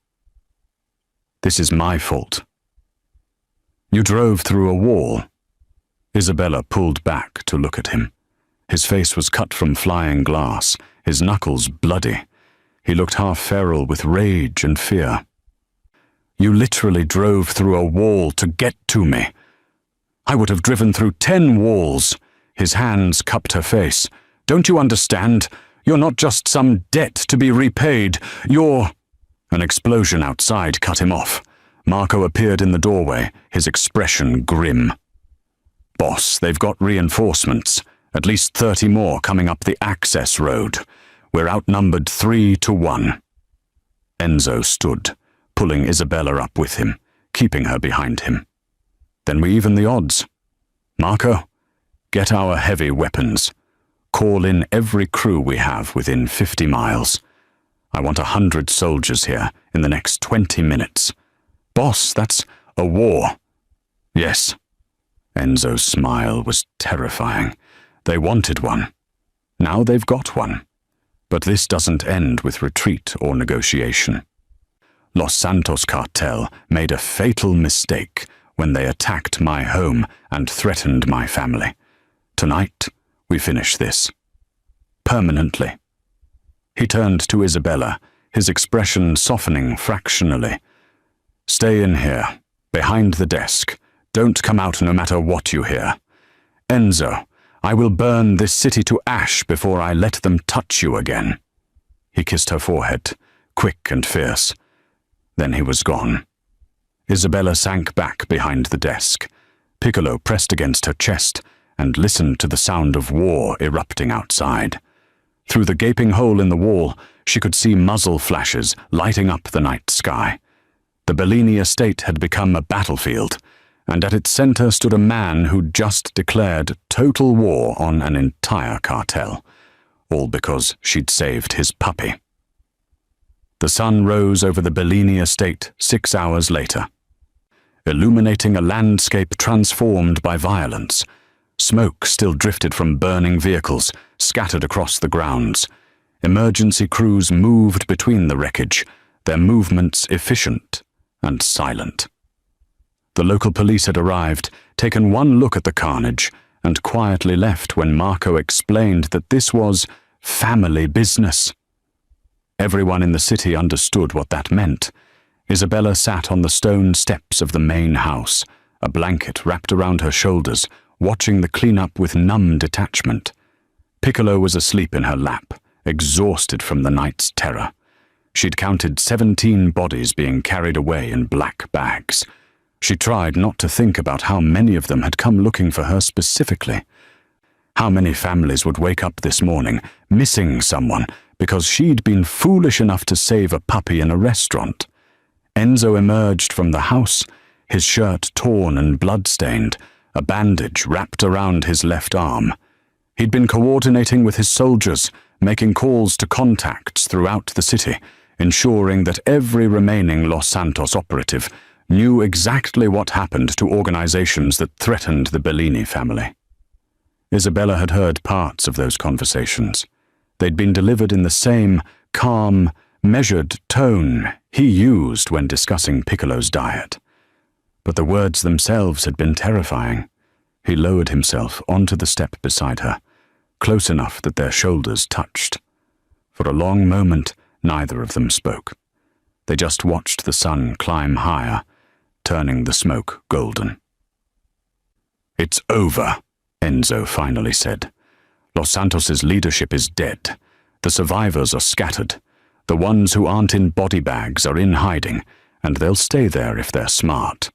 This is my fault." "You drove through a wall." Isabella pulled back to look at him. His face was cut from flying glass, his knuckles bloody. He looked half feral with rage and fear. "You literally drove through a wall to get to me." "I would have driven through 10 walls." His hands cupped her face. "Don't you understand? You're not just some debt to be repaid. You're—" An explosion outside cut him off. Marco appeared in the doorway, his expression grim. "Boss, they've got reinforcements. At least 30 more coming up the access road. We're outnumbered 3-1. Enzo stood, pulling Isabella up with him, keeping her behind him. "Then we even the odds. Marco, get our heavy weapons. Call in every crew we have within 50 miles. I want 100 soldiers here in the next 20 minutes. Boss, that's a war." "Yes." Enzo's smile was terrifying. They wanted one. Now they've got one. But this doesn't end with retreat or negotiation. Los Santos cartel made a fatal mistake when they attacked my home and threatened my family. Tonight, we finish this. Permanently. He turned to Isabella, his expression softening fractionally. "Stay in here, behind the desk. Don't come out no matter what you hear. Enzo, I will burn this city to ash before I let them touch you again." He kissed her forehead, quick and fierce. Then he was gone. Isabella sank back behind the desk. Piccolo pressed against her chest and listened to the sound of war erupting outside. Through the gaping hole in the wall, she could see muzzle flashes lighting up the night sky. The Bellini estate had become a battlefield, and at its center stood a man who'd just declared total war on an entire cartel, all because she'd saved his puppy. The sun rose over the Bellini estate 6 hours later, illuminating a landscape transformed by violence. Smoke still drifted from burning vehicles, scattered across the grounds. Emergency crews moved between the wreckage, their movements efficient and silent. The local police had arrived, taken one look at the carnage, and quietly left when Marco explained that this was family business. Everyone in the city understood what that meant. Isabella sat on the stone steps of the main house, a blanket wrapped around her shoulders, watching the cleanup with numb detachment. Piccolo was asleep in her lap, exhausted from the night's terror. She'd counted 17 bodies being carried away in black bags. She tried not to think about how many of them had come looking for her specifically. How many families would wake up this morning, missing someone, because she'd been foolish enough to save a puppy in a restaurant. Enzo emerged from the house, his shirt torn and blood-stained, a bandage wrapped around his left arm. He'd been coordinating with his soldiers, making calls to contacts throughout the city, ensuring that every remaining Los Santos operative knew exactly what happened to organizations that threatened the Bellini family. Isabella had heard parts of those conversations. They'd been delivered in the same calm, measured tone he used when discussing Piccolo's diet. But the words themselves had been terrifying. He lowered himself onto the step beside her, close enough that their shoulders touched. For a long moment, neither of them spoke. They just watched the sun climb higher, turning the smoke golden. "It's over," Enzo finally said. "Los Santos's leadership is dead. The survivors are scattered. The ones who aren't in body bags are in hiding, and they'll stay there if they're smart."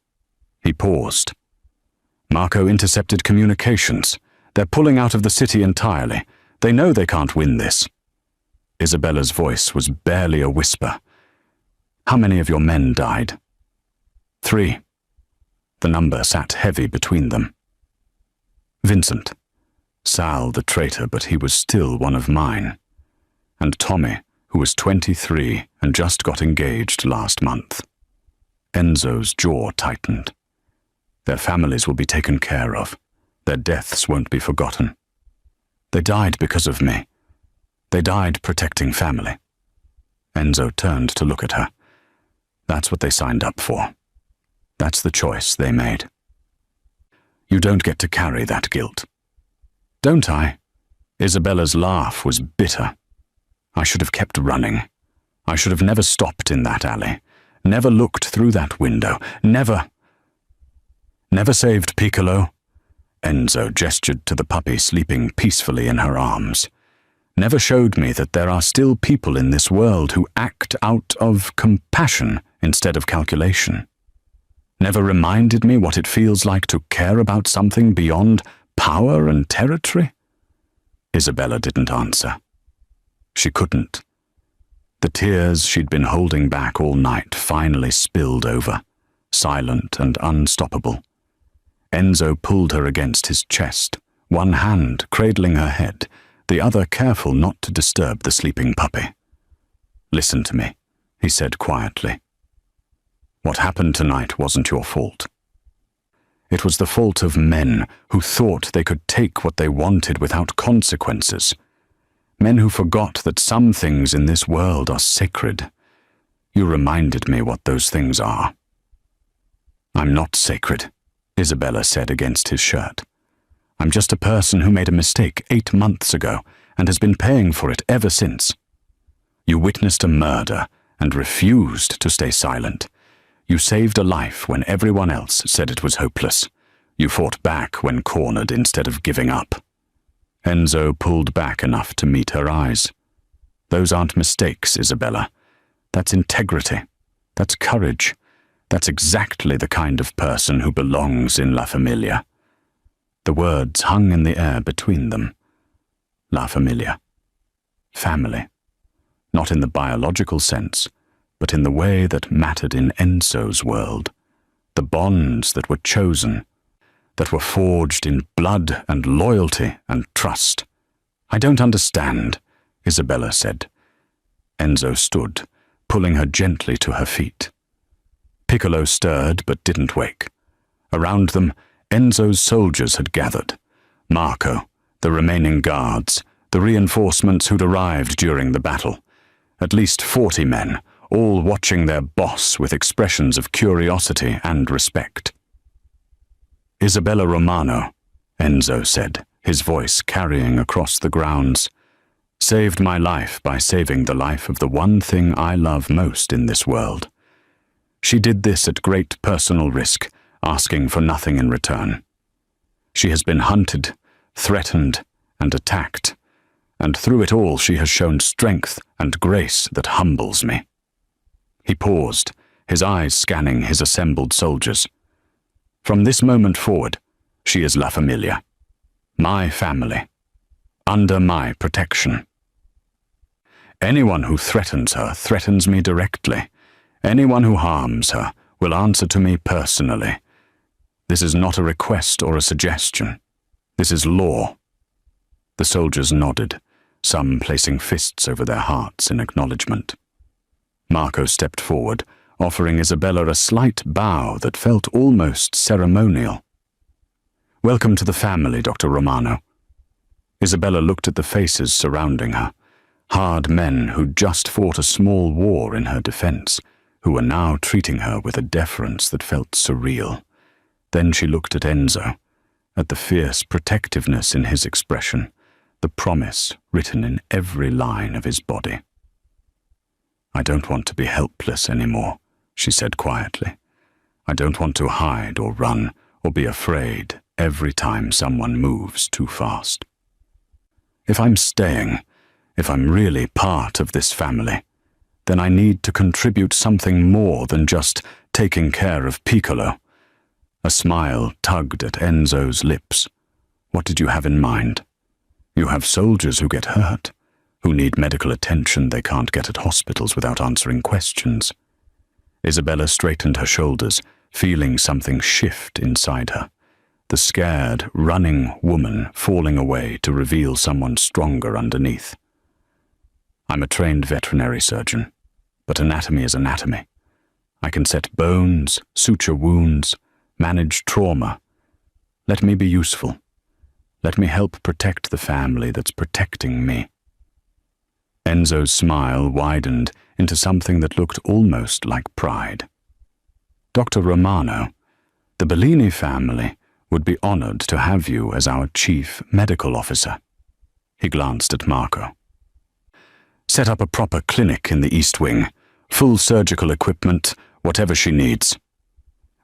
He paused. "Marco intercepted communications. They're pulling out of the city entirely. They know they can't win this." Isabella's voice was barely a whisper. "How many of your men died?" 3. The number sat heavy between them. "Vincent. Sal, the traitor, but he was still one of mine. And Tommy, who was 23 and just got engaged last month." Enzo's jaw tightened. "Their families will be taken care of. Their deaths won't be forgotten. They died because of me. They died protecting family." Enzo turned to look at her. "That's what they signed up for. That's the choice they made. You don't get to carry that guilt." "Don't I?" Isabella's laugh was bitter. "I should have kept running. I should have never stopped in that alley, never looked through that window, never saved Piccolo." Enzo gestured to the puppy sleeping peacefully in her arms. "Never showed me that there are still people in this world who act out of compassion instead of calculation. Never reminded me what it feels like to care about something beyond power and territory." Isabella didn't answer. She couldn't. The tears she'd been holding back all night finally spilled over, silent and unstoppable. Enzo pulled her against his chest, one hand cradling her head, the other careful not to disturb the sleeping puppy. "Listen to me," he said quietly. "What happened tonight wasn't your fault. It was the fault of men who thought they could take what they wanted without consequences. Men who forgot that some things in this world are sacred. You reminded me what those things are." "I'm not sacred," Isabella said against his shirt. "I'm just a person who made a mistake 8 months ago and has been paying for it ever since. You witnessed a murder and refused to stay silent. You saved a life when everyone else said it was hopeless. You fought back when cornered instead of giving up." Enzo pulled back enough to meet her eyes. "Those aren't mistakes, Isabella. That's integrity. That's courage. That's exactly the kind of person who belongs in La Familia." The words hung in the air between them. La Familia. Family. Not in the biological sense, but in the way that mattered in Enzo's world. The bonds that were chosen, that were forged in blood and loyalty and trust. "I don't understand," Isabella said. Enzo stood, pulling her gently to her feet. Piccolo stirred but didn't wake. Around them, Enzo's soldiers had gathered. Marco, the remaining guards, the reinforcements who'd arrived during the battle. At least 40 men, all watching their boss with expressions of curiosity and respect. "Isabella Romano," Enzo said, his voice carrying across the grounds, "saved my life by saving the life of the one thing I love most in this world. She did this at great personal risk, asking for nothing in return. She has been hunted, threatened, and attacked, and through it all she has shown strength and grace that humbles me." He paused, his eyes scanning his assembled soldiers. "From this moment forward, she is La Familia. My family. Under my protection. Anyone who threatens her threatens me directly. Anyone who harms her will answer to me personally. This is not a request or a suggestion. This is law." The soldiers nodded, some placing fists over their hearts in acknowledgement. Marco stepped forward, offering Isabella a slight bow that felt almost ceremonial. "Welcome to the family, Dr. Romano." Isabella looked at the faces surrounding her, hard men who'd just fought a small war in her defense, who were now treating her with a deference that felt surreal. Then she looked at Enzo, at the fierce protectiveness in his expression, the promise written in every line of his body. "I don't want to be helpless anymore," she said quietly. "I don't want to hide or run or be afraid every time someone moves too fast. If I'm staying, if I'm really part of this family, then I need to contribute something more than just taking care of Piccolo." A smile tugged at Enzo's lips. "What did you have in mind? You have soldiers who get hurt, who need medical attention they can't get at hospitals without answering questions." Isabella straightened her shoulders, feeling something shift inside her. The scared, running woman falling away to reveal someone stronger underneath. "I'm a trained veterinary surgeon, but anatomy is anatomy. I can set bones, suture wounds, manage trauma. Let me be useful. Let me help protect the family that's protecting me." Enzo's smile widened into something that looked almost like pride. "Dr. Romano, the Bellini family would be honored to have you as our chief medical officer." He glanced at Marco. "Set up a proper clinic in the East Wing, full surgical equipment, whatever she needs.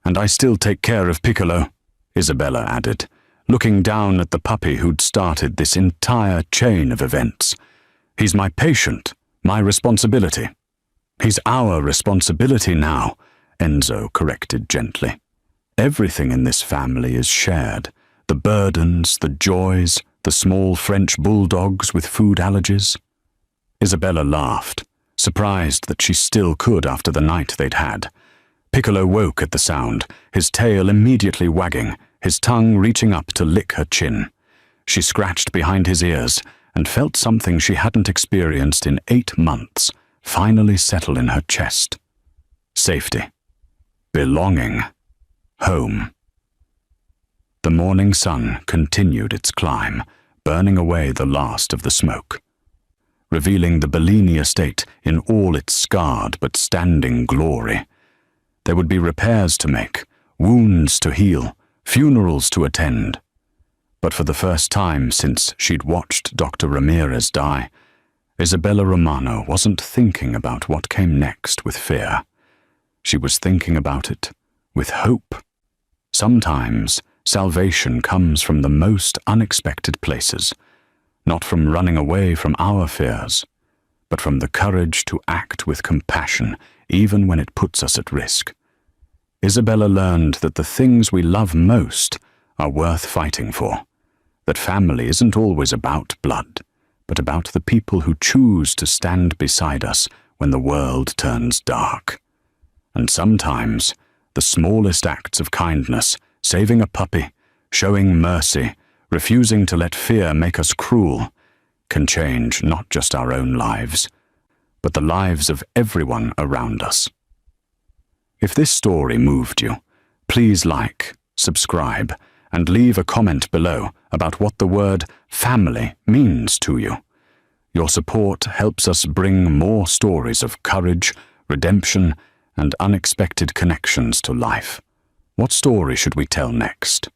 And I still take care of Piccolo," Isabella added, looking down at the puppy who'd started this entire chain of events. "He's my patient, my responsibility." "He's our responsibility now," Enzo corrected gently. "Everything in this family is shared. The burdens, the joys, the small French bulldogs with food allergies." Isabella laughed, surprised that she still could after the night they'd had. Piccolo woke at the sound, his tail immediately wagging, his tongue reaching up to lick her chin. She scratched behind his ears and felt something she hadn't experienced in 8 months finally settle in her chest. Safety. Belonging. Home. The morning sun continued its climb, burning away the last of the smoke, revealing the Bellini estate in all its scarred but standing glory. There would be repairs to make, wounds to heal, funerals to attend. But for the first time since she'd watched Dr. Ramirez die, Isabella Romano wasn't thinking about what came next with fear. She was thinking about it with hope. Sometimes salvation comes from the most unexpected places, not from running away from our fears, but from the courage to act with compassion even when it puts us at risk. Isabella learned that the things we love most are worth fighting for, that family isn't always about blood, but about the people who choose to stand beside us when the world turns dark. And sometimes, the smallest acts of kindness, saving a puppy, showing mercy, refusing to let fear make us cruel, can change not just our own lives, but the lives of everyone around us. If this story moved you, please like, subscribe, and leave a comment below about what the word family means to you. Your support helps us bring more stories of courage, redemption, and unexpected connections to life. What story should we tell next?